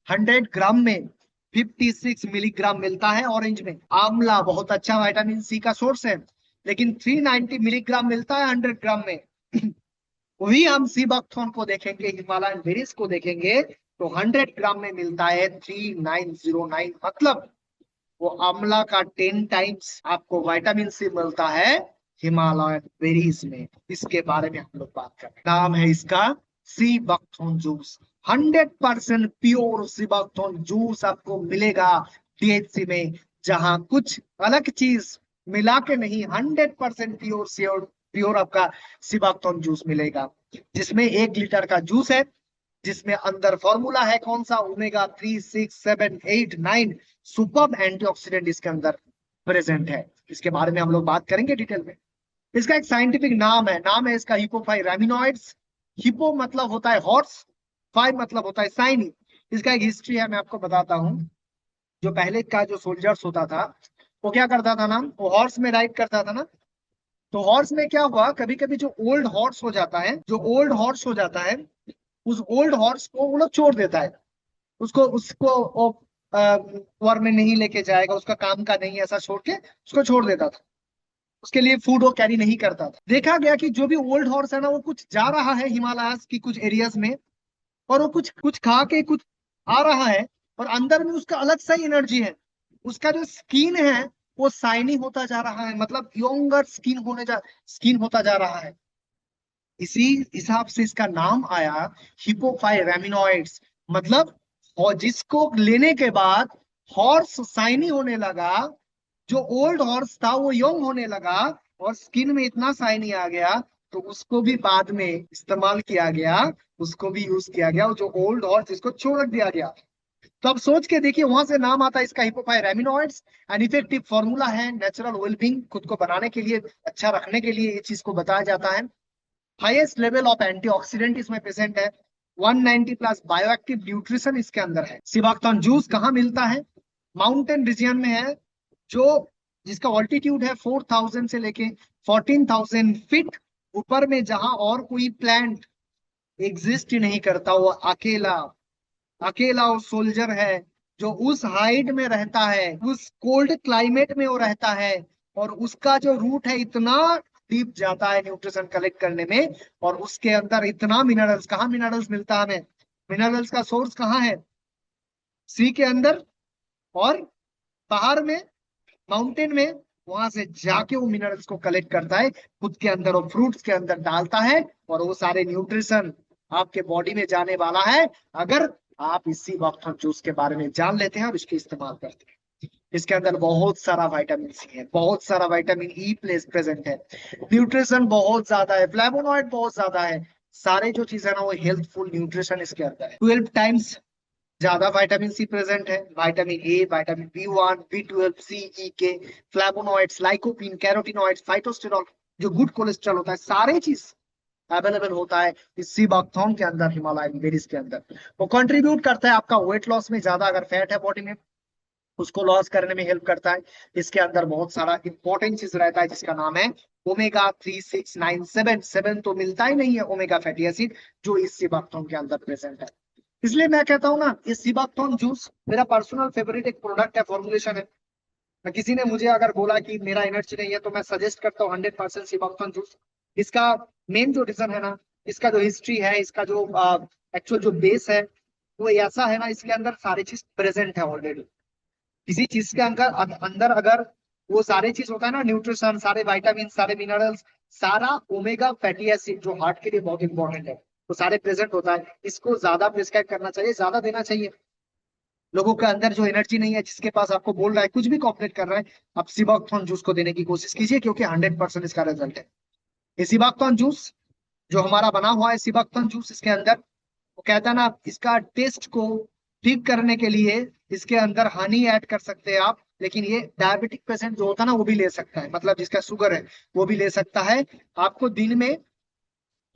100 ग्राम में 56 मिलीग्राम मिलता है ऑरेंज में। आंवला बहुत अच्छा विटामिन सी का सोर्स है, लेकिन 390 मिलीग्राम मिलता है 100 ग्राम में। वही हम सीबकथॉर्न को देखेंगे, हिमालयन बेरीज को देखेंगे तो 100 ग्राम में मिलता है 3909। मतलब वो आंवला का 10 टाइम्स आपको विटामिन सी मिलता है हिमालयन बेरीज में। इसके बारे में हम लोग बात कर रहे हैं। नाम है इसका sea buckthorn juice. 100% pure sea buckthorn juice आपको मिलेगा THC में, जहां कुछ अलग चीज मिला के नहीं, 100% प्योर प्योर आपका सीबकथॉर्न जूस मिलेगा, जिसमें 1 लीटर का जूस है, जिसमें अंदर फॉर्मूला है कौन सा, ओमेगा 3, 6, 7, 8, 9 सुपर एंटीऑक्सीडेंट इसके अंदर प्रेजेंट है। इसके बारे में हम लोग बात करेंगे डिटेल में। इसका एक साइंटिफिक नाम है इसका हिपोफाइरामिनॉइड्स। हिपो मतलब होता है हॉर्स, फाइव मतलब होता है साइनी। इसका एक हिस्ट्री है, मैं आपको बताता हूँ। जो पहले का जो सोल्जर्स होता था वो क्या करता था ना, वो हॉर्स में राइड करता था ना। तो हॉर्स में क्या हुआ, कभी कभी जो ओल्ड हॉर्स हो जाता है, जो ओल्ड हॉर्स हो जाता है, उस ओल्ड हॉर्स को वो लोग छोड़ देता है। उसको उसको वो war में नहीं लेके जाएगा, उसका काम का नहीं है, ऐसा छोड़ के उसको छोड़ देता था। उसके लिए फूड वो कैरी नहीं करता था। देखा गया कि जो भी ओल्ड हॉर्स है ना, वो कुछ जा रहा है हिमालयाज की कुछ एरियाज में, और वो कुछ कुछ खा के कुछ आ रहा है, और अंदर में उसका अलग सा एनर्जी है। उसका जो स्किन है वो शाइनी होता जा रहा है, मतलब यंगर स्किन होता जा रहा है। इसी हिसाब से इसका नाम आया हिपोफाइरामिनॉइड्स। मतलब और जिसको लेने के बाद हॉर्स शाइनी होने लगा, जो ओल्ड हॉर्स था वो यंग होने लगा, और स्किन में इतना शाइनी आ गया, तो उसको भी बाद में इस्तेमाल किया गया, उसको भी यूज किया गया, और जो ओल्ड हॉर्स इसको छोड़ दिया गया। तो अब सोच के देखिए, वहां से नाम आता है इसका हिपोफाइरामिनॉइड्स। एन इफेक्टिव फॉर्मूला है, नेचुरल वेलबींग खुद को बनाने के लिए, अच्छा रखने के लिए ये चीज को बताया जाता है। हाईएस्ट लेवल ऑफ एंटीऑक्सीडेंट इसमें प्रेजेंट है। 190 प्लस बायोएक्टिव न्यूट्रिशन इसके अंदर है। सिबाक्थन जूस कहाँ मिलता है, माउंटेन रीजन में है, जो जिसका ऑल्टीट्यूड है 4000 से लेके 14,000 फीट ऊपर में, जहां और कोई प्लांट एग्जिस्ट ही नहीं करता। वो अकेला अकेला वो सोल्जर है जो उस हाइट में रहता है, उस कोल्ड क्लाइमेट में वो रहता है, और उसका जो रूट है इतना डीप जाता है न्यूट्रिशन कलेक्ट करने में, और उसके अंदर इतना मिनरल्स, कहाँ मिनरल्स मिलता है हमें, मिनरल्स का सोर्स कहाँ है, सी के अंदर, और पहाड़ में, माउंटेन में, वहां से जाके वो मिनरल्स को कलेक्ट करता है, खुद के अंदर और फ्रूट्स के अंदर डालता है, और वो सारे न्यूट्रिशन आपके बॉडी में जाने वाला है, अगर आप इसी वक्त जूस के बारे में जान लेते हैं और इसके इस्तेमाल करते हैं। इसके अंदर बहुत सारा विटामिन सी है, बहुत सारा विटामिन ई प्लेस प्रेजेंट है, न्यूट्रिशन बहुत ज्यादा है, फ्लेवोनॉइड बहुत ज्यादा है। सारे जो चीज है ना वो हेल्थफुल न्यूट्रिशन इसके अंदर है। 12 टाइम्स ज्यादा विटामिन सी प्रेजेंट है, vitamin A, vitamin B1, B12, C, E, K, flavonoids, lycopene, carotenoids, phytosterol, जो गुड कोलेस्ट्रॉल होता है, सारे चीज अवेलेबल होता है इस सीबकथॉर्न के अंदर, हिमालयन बेरीज के अंदर। वो कंट्रीब्यूट करता है आपका वेट लॉस में, ज्यादा अगर फैट है बॉडी में उसको लॉस करने में हेल्प करता है। इसके अंदर बहुत सारा इंपॉर्टेंट चीज रहता है, जिसका नाम है ओमेगा 3, 6, 9, 7 तो मिलता ही नहीं है ओमेगा फैटी एसिड, जो इस सीबकथॉर्न के अंदर प्रेजेंट है। इसलिए मैं कहता हूँ ना, ये सीबकथॉर्न जूस मेरा पर्सनल फेवरेट एक प्रोडक्ट है, फॉर्मुलेशन है। मैं किसी ने मुझे अगर बोला कि मेरा एनर्जी नहीं है, तो मैं सजेस्ट करता हूँ 100% सीबकथॉर्न जूस। इसका मेन जो रीजन है ना, इसका जो हिस्ट्री है, इसका जो एक्चुअल जो बेस है, वो ऐसा है ना, इसके अंदर सारी चीज प्रेजेंट है ऑलरेडी। किसी चीज के अंदर अंदर अगर वो सारे चीज होता है ना, न्यूट्रिशन, सारे विटामिन, सारे मिनरल्स, सारा ओमेगा फैटी एसिड जो हार्ट के लिए बहुत इंपॉर्टेंट है, तो सारे प्रेजेंट होता है। इसको ज्यादा प्रिस्क्राइब करना चाहिए, ज्यादा देना चाहिए। लोगों के अंदर जो एनर्जी नहीं है, जिसके पास आपको बोल रहा है, कुछ भी कॉपरेट कर रहा है, आप सिबकथॉर्न जूस को देने की कोशिश कीजिए, क्योंकि 100% इसका रिजल्ट है। ये सिबकथॉर्न जूस जो हमारा बना हुआ है, सिबकथॉर्न जूस, इसके अंदर वो कहता है ना, इसका टेस्ट को ठीक करने के लिए इसके अंदर हनी ऐड कर सकते हैं आप, लेकिन ये डायबिटिक पेशेंट जो होता है ना वो भी ले सकता है, मतलब जिसका शुगर है वो भी ले सकता है। आपको दिन में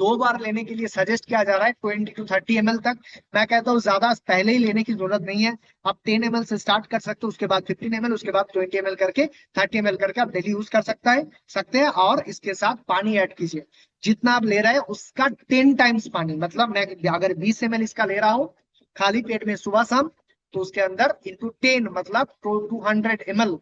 2 बार लेने के लिए सजेस्ट किया जा रहा है, 20 to 30 ml तक। मैं कहता हूँ ज्यादा पहले ही लेने की जरूरत नहीं है। आप 10 ml से स्टार्ट कर सकते हो, उसके बाद 15 ml, उसके बाद 20 ml करके 30 ml करके आप डेली यूज कर सकते हैं। और इसके साथ पानी ऐड कीजिए, जितना आप ले रहे हैं उसका 10 टाइम्स पानी। मतलब मैं अगर 20 ml इसका ले रहा हूँ खाली पेट में सुबह शाम, तो उसके अंदर × 10 मतलब 200 ml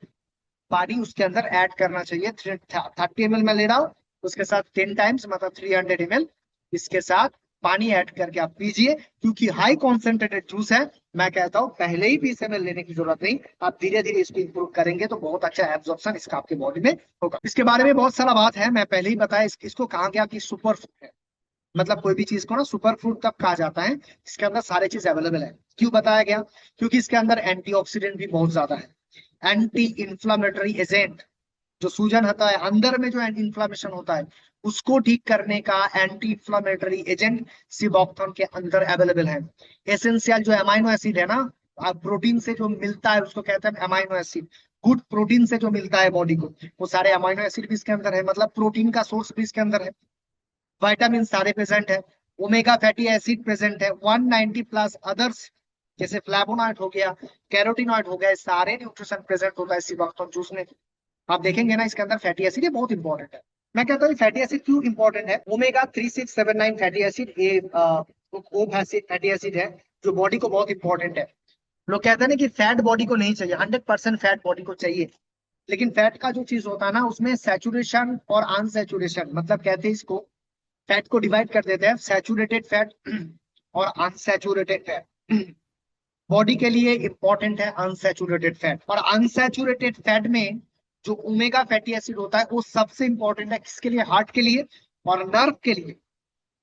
पानी उसके अंदर ऐड करना चाहिए। 30 ml में ले रहा हूँ, उसके साथ 10 टाइम्स मतलब 300 ml इसके साथ पानी ऐड करके आप पीजिए, क्योंकि हाई कॉन्सेंट्रेटेड जूस है। मैं कहता हूँ पहले ही 20 ml लेने की जरूरत नहीं, आप धीरे धीरे इसको इंप्रूव करेंगे तो बहुत अच्छा एब्जॉर्प्शन इसका आपके बॉडी में होगा। इसके बारे में बहुत सारा बात है, मैं पहले ही बताया। इसको कहा गया कि सुपर फूड है, मतलब कोई भी चीज को ना सुपर फूड तब कहा जाता है इसके अंदर सारे चीज अवेलेबल है। क्यों बताया गया? क्योंकि इसके अंदर एंटीऑक्सीडेंट भी बहुत ज्यादा है, एंटी इंफ्लामेटरी एजेंट, जो सूजन होता है अंदर में, जो इन्फ्लामेशन होता है उसको ठीक करने का एंटी इंफ्लामेटरी एजेंट सिबोक्थन के अंदर अवेलेबल है। एसेंशियल जो अमाइनो एसिड है ना, प्रोटीन से जो मिलता है उसको कहते हैं अमाइनो एसिड। गुड प्रोटीन से जो मिलता है बॉडी को, वो सारे अमाइनो एसिड भी इसके अंदर है, मतलब प्रोटीन का सोर्स भी इसके अंदर है। विटामिन सारे प्रेजेंट है, ओमेगा फैटी एसिड प्रेजेंट है, 190 प्लस अदर्स जैसे फ्लैवोनॉइड हो गया, कैरोटीनॉइड हो गया, ये सारे न्यूट्रिशन प्रेजेंट होता है सिबोक्थन जूस में। आप देखेंगे ना इसके अंदर फैटी एसिड, ये बहुत इंपॉर्टेंट है। मैं कहता हूँ फैटी एसिड क्यों इंपॉर्टेंट है? ओमेगा 3679 फैटी एसिड, ये ओ फैटी एसिड है जो बॉडी को बहुत इंपॉर्टेंट है। लोग कहते हैं ना कि फैट बॉडी को नहीं चाहिए, 100% फैट बॉडी को चाहिए। लेकिन फैट का जो चीज होता है ना उसमें सैचुरेशन और अनसैचुरेशन, मतलब कहते हैं इसको, फैट को डिवाइड कर देते हैं सैचुरेटेड फैट और अनसैचुरेटेड फैट। बॉडी के लिए इंपॉर्टेंट है अनसैचुरेटेड फैट, और अनसैचुरेटेड फैट में जो ओमेगा फैटी एसिड होता है वो सबसे इंपॉर्टेंट है। किसके लिए? हार्ट के लिए और नर्व के लिए।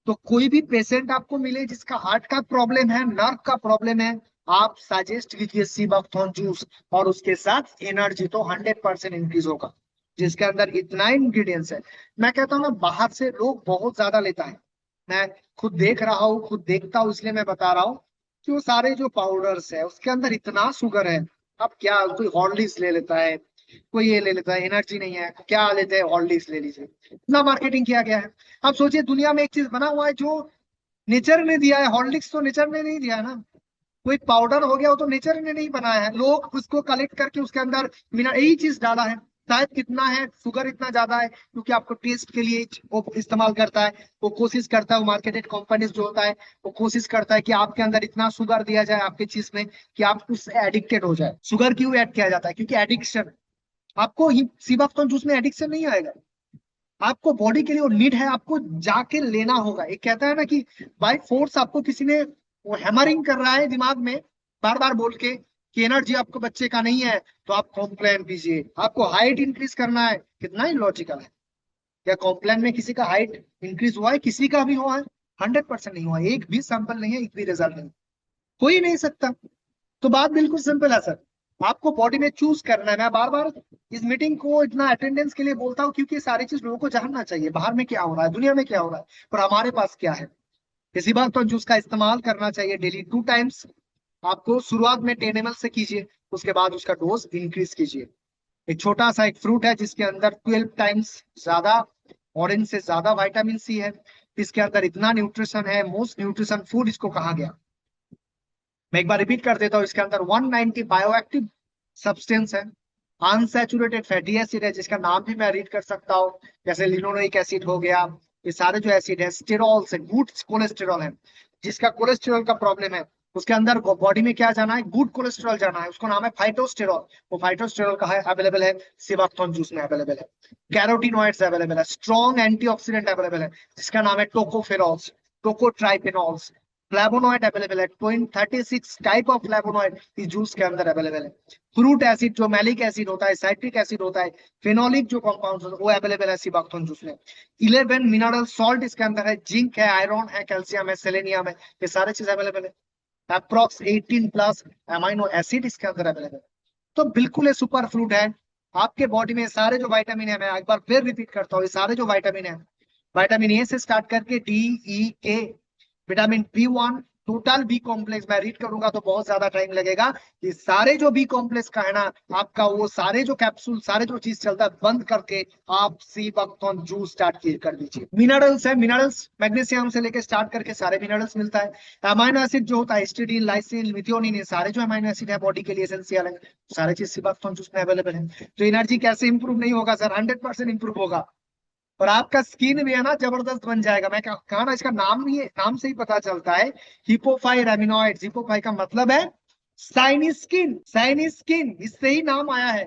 तो कोई भी पेशेंट आपको मिले जिसका हार्ट का प्रॉब्लम है, नर्व का प्रॉब्लम है, आप सजेस्ट कीजिए सिबोक्थन जूस, और उसके साथ एनर्जी तो 100% इंक्रीज होगा, जिसके अंदर इतना इंग्रेडिएंट्स है। मैं कहता हूँ ना बाहर से लोग बहुत ज्यादा लेता है, मैं खुद देख रहा हूँ, खुद देखता हूँ, इसलिए मैं बता रहा हूँ कि वो सारे जो पाउडर्स है उसके अंदर इतना शुगर है। अब क्या, कोई हॉर्लिक्स ले लेता है, कोई ये ले लेता है, एनर्जी नहीं है क्या लेते हैं, हॉर्लिक्स ले लीजिए, इतना मार्केटिंग किया गया है। अब सोचिए दुनिया में एक चीज बना हुआ है जो नेचर ने दिया है, हॉर्लिक्स तो नेचर ने नहीं दिया है ना, कोई पाउडर हो गया वो तो नेचर ने नहीं बनाया है, लोग उसको कलेक्ट करके उसके अंदर बिना यही चीज डाला है। शायद कितना है, शुगर इतना ज्यादा है क्योंकि आपको टेस्ट के लिए वो इस्तेमाल करता है, वो कोशिश करता है, वो मार्केटेड कंपनीज जो होता है वो कोशिश करता है कि आपके अंदर इतना शुगर दिया जाए आपके चीज में कि आप उससे एडिक्टेड हो जाए। शुगर क्यों ऐड किया जाता है? क्योंकि एडिक्शन। आपको सिवाफ्टोन जूस में एडिक्शन नहीं आएगा, आपको बॉडी के लिए वो नीड है, आपको जाके लेना होगा। एक कहता है ना कि बाय फोर्स आपको किसी ने वो हैमरिंग कर रहा है दिमाग में, बार बार बोल के कि एनर्जी आपको बच्चे का नहीं है तो आप कॉम्प्लान पीजिए, आपको हाइट इंक्रीज करना है। कितना इलॉजिकल है। क्या कॉम्प्लान में किसी का हाइट इंक्रीज हुआ है? किसी का भी हुआ है? 100% नहीं हुआ, एक भी सैंपल नहीं है, एक भी रिजल्ट नहीं, कोई नहीं सकता। तो बात बिल्कुल सिंपल है सर, आपको बॉडी में चूज करना है। मैं बार बार इस मीटिंग को इतना अटेंडेंस के लिए बोलता हूँ क्योंकि सारी चीज लोगों को जानना चाहिए, बाहर में क्या हो रहा है, दुनिया में क्या हो रहा है, और हमारे पास क्या है। इसी बात तो जूस का इस्तेमाल करना चाहिए डेली 2 टाइम्स। आपको शुरुआत में 10 ml से कीजिए, उसके बाद उसका डोज इंक्रीज कीजिए। एक छोटा सा एक फ्रूट है जिसके अंदर 12 टाइम्स ज्यादा, ऑरेंज से ज्यादा विटामिन सी है। इसके अंदर इतना न्यूट्रिशन है, मोस्ट न्यूट्रिशन फूड इसको कहा गया। मैं एक बार रिपीट कर देता हूँ, इसके अंदर 190 बायोएक्टिव सब्सटेंस है, अनसैचुरेटेड फैटी एसिड है जिसका नाम भी मैं रीड कर सकता हूँ, जैसे लिनोलेनिक एसिड हो गया। ये सारे जो एसिड है स्टेरॉल से, गुड कोलेस्टेरॉल है, जिसका कोलेस्टेरॉल का प्रॉब्लम है उसके अंदर बॉडी में क्या जाना है, गुड कोलेस्ट्रॉल जाना है, उसको नाम है फाइटोस्टेरॉल। वो फाइटोस्टेरॉल का है अवेलेबल है सिवाक्थोन जूस में अवेलेबल है। कैरोटीनॉइड्स अवेलेबल है, स्ट्रॉन्ग एंटीऑक्सीडेंट अवेलेबल है जिसका नाम है टोकोफेरॉल्स, टोकोट्राइपेनॉल्स। फ्लैवोनॉइड अवेलेबल है, 36 टाइप ऑफ फ्लैवोनॉइड इस जूस के अंदर अवेलेबल है। फ्रूट एसिड जो मैलिक एसिड होता है, साइट्रिक एसिड होता है, फेनोलिक जो कंपाउंड होता है वो अवेलेबल है सिवाक्थोन जूस में। 11 मिनरल सॉल्ट इसके अंदर है, जिंक है, आयरन है, कैल्शियम है, सेलेनियम है, ये सारे चीज अवेलेबल है। अप्रोक्स 18 प्लस अमाइनो एसिड इसके अंदर अवेलेबल है। तो बिल्कुल ये सुपर फ्रूट है। आपके बॉडी में सारे जो विटामिन है, मैं एक बार फिर रिपीट करता हूँ, ये सारे जो विटामिन है, विटामिन ए से स्टार्ट करके D, E, K, vitamin B 1 total B complex मैं रीड करूंगा तो बहुत ज्यादा टाइम लगेगा। ये सारे जो बी कॉम्प्लेक्स का है ना आपका, वो सारे जो कैप्सूल, सारे जो चीज चलता है बंद करके आप सी बकथॉर्न जूस स्टार्ट कर दीजिए। मिनरल्स है, मिनरल्स मैग्नीशियम से लेके स्टार्ट करके सारे मिनरल्स मिलता है। अमाइनो एसिड जो होता है हिस्टिडीन, लाइसिन, मिथियोनिन, ये सारे जो अमाइनो एसिड है बॉडी के लिए एसेंशियल है, सारे चीज सी बकथॉर्न जूस में अवेलेबल है। तो एनर्जी कैसे इंप्रूव नहीं होगा सर, 100% इंप्रूव होगा। और आपका स्किन भी है ना जबरदस्त बन जाएगा। मैं कहा ना, इसका नाम ही, नाम से ही पता चलता है हिपोफाई रेमिनॉइड। हिपोफाई का मतलब है शाइनी स्किन, शाइनी स्किन, इससे ही नाम आया है।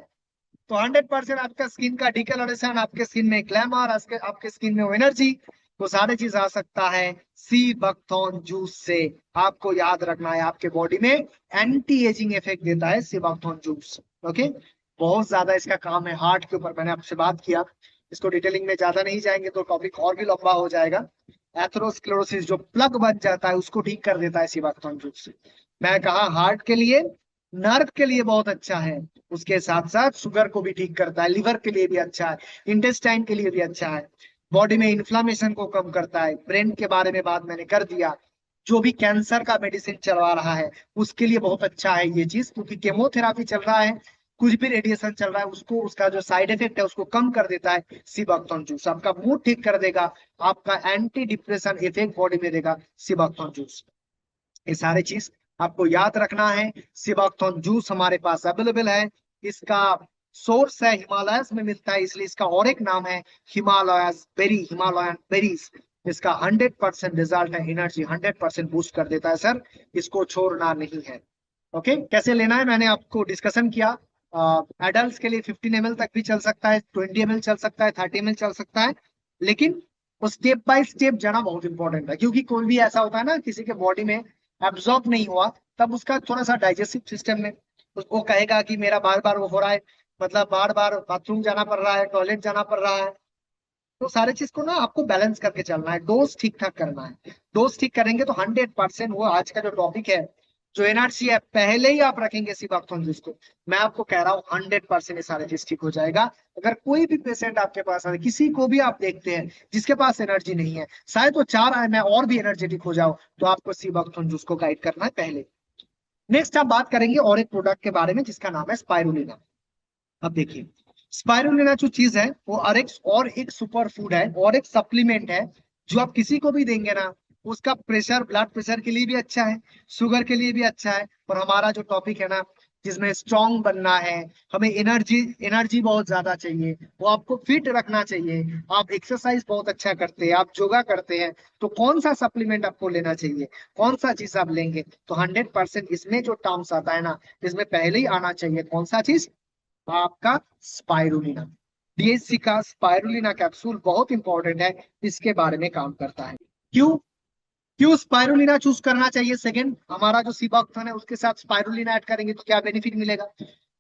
तो 100% आपका स्किन का डिकलरेशन, आपके स्किन में ग्लैमर, आपके स्किन में एनर्जी, तो सारे चीज आ सकता है सी बकथॉर्न जूस से। आपको याद रखना है आपके बॉडी में एंटी एजिंग इफेक्ट देता है सी बकथॉर्न जूस। ओके, बहुत ज्यादा इसका काम है हार्ट के ऊपर, मैंने आपसे बात किया। इसको डिटेलिंग में ज्यादा नहीं जाएंगे तो टॉपिक और भी लंबा हो जाएगा। एथेरोस्क्लेरोसिस जो प्लग बन जाता है उसको ठीक कर देता है सी बकथॉर्न जूस से। मैं कहा हार्ट के लिए, नर्व के लिए बहुत अच्छा है, उसके साथ साथ शुगर को भी ठीक करता है, लिवर के लिए भी अच्छा है, इंटेस्टाइन के लिए भी अच्छा है, बॉडी में इन्फ्लामेशन को कम करता है। ब्रेन के बारे में बात मैंने कर दिया, जो भी कैंसर का मेडिसिन चलवा रहा है उसके लिए बहुत अच्छा है ये चीज, क्योंकि केमोथेरापी चल रहा है, कुछ भी रेडिएशन चल रहा है, उसको, उसका जो साइड इफेक्ट है उसको कम कर देता है सिबकथॉर्न जूस। आपका मूड ठीक कर देगा, आपका एंटी डिप्रेशन इफेक्ट बॉडी में देगा सिबकथॉर्न जूस। ये सारे चीज आपको याद रखना है। सिबकथॉर्न जूस हमारे पास अवेलेबल है। इसका सोर्स है हिमालयस में मिलता है, इसलिए इसका और एक नाम है हिमालयस बेरी, हिमालयन बेरीज। इसका 100% रिजल्ट है, एनर्जी 100% बूस्ट कर देता है सर, इसको छोड़ना नहीं है। ओके, कैसे लेना है मैंने आपको डिस्कशन किया। एडल्ट के लिए 15 ml तक भी चल सकता है, 20 ml चल सकता है, 30 ml चल सकता है, लेकिन वो स्टेप बाय स्टेप जाना बहुत इंपॉर्टेंट है। क्योंकि कोई भी ऐसा होता है ना किसी के बॉडी में एब्जॉर्ब नहीं हुआ, तब उसका थोड़ा सा डाइजेस्टिव सिस्टम में उसको कहेगा कि मेरा बार बार वो हो रहा है, मतलब बार बार बाथरूम जाना पड़ रहा है, टॉयलेट जाना पड़ रहा है। तो सारे चीज को ना आपको बैलेंस करके चलना है, डोज ठीक ठाक करना है। डोज ठीक करेंगे तो 100% वो आज का जो टॉपिक है, जो एनआरसी है, पहले ही आप रखेंगे सिबाक्थोन जिसको, मैं आपको कह रहा हूँ 100% ये सारे चीज ठीक हो जाएगा। अगर कोई भी पेशेंट आपके पास आए, किसी को भी आप देखते हैं जिसके पास एनर्जी नहीं है, शायद वो चाह रहा है मैं और भी एनर्जेटिक हो जाऊं, तो आपको सिबाक्थोन जूस को गाइड करना है पहले। नेक्स्ट आप बात करेंगे और एक प्रोडक्ट के बारे में जिसका नाम है स्पाइरुलिना। अब देखिए, स्पाइरुलिना जो चीज है वो और एक सुपर फूड है और एक सप्लीमेंट है, जो आप किसी को भी देंगे ना, उसका प्रेशर, ब्लड प्रेशर के लिए भी अच्छा है, शुगर के लिए भी अच्छा है। और हमारा जो टॉपिक है ना, जिसमें स्ट्रांग बनना है, हमें एनर्जी, एनर्जी बहुत ज्यादा चाहिए, वो आपको फिट रखना चाहिए, आप एक्सरसाइज बहुत अच्छा करते हैं, आप योगा करते हैं, तो कौन सा सप्लीमेंट आपको लेना चाहिए, कौन सा चीज आप लेंगे, तो 100% इसमें जो टर्म्स आता है ना, इसमें पहले ही आना चाहिए कौन सा चीज, आपका स्पाइरुलिना। डीएचसी का स्पाइरुलिना कैप्सूल बहुत इंपॉर्टेंट है, इसके बारे में काम करता है। क्यों, क्यों स्पाइरुलिना चूज करना चाहिए? सेकंड, हमारा जो सीबॉक्थन है उसके साथ स्पाइरुलिना ऐड करेंगे तो क्या बेनिफिट मिलेगा?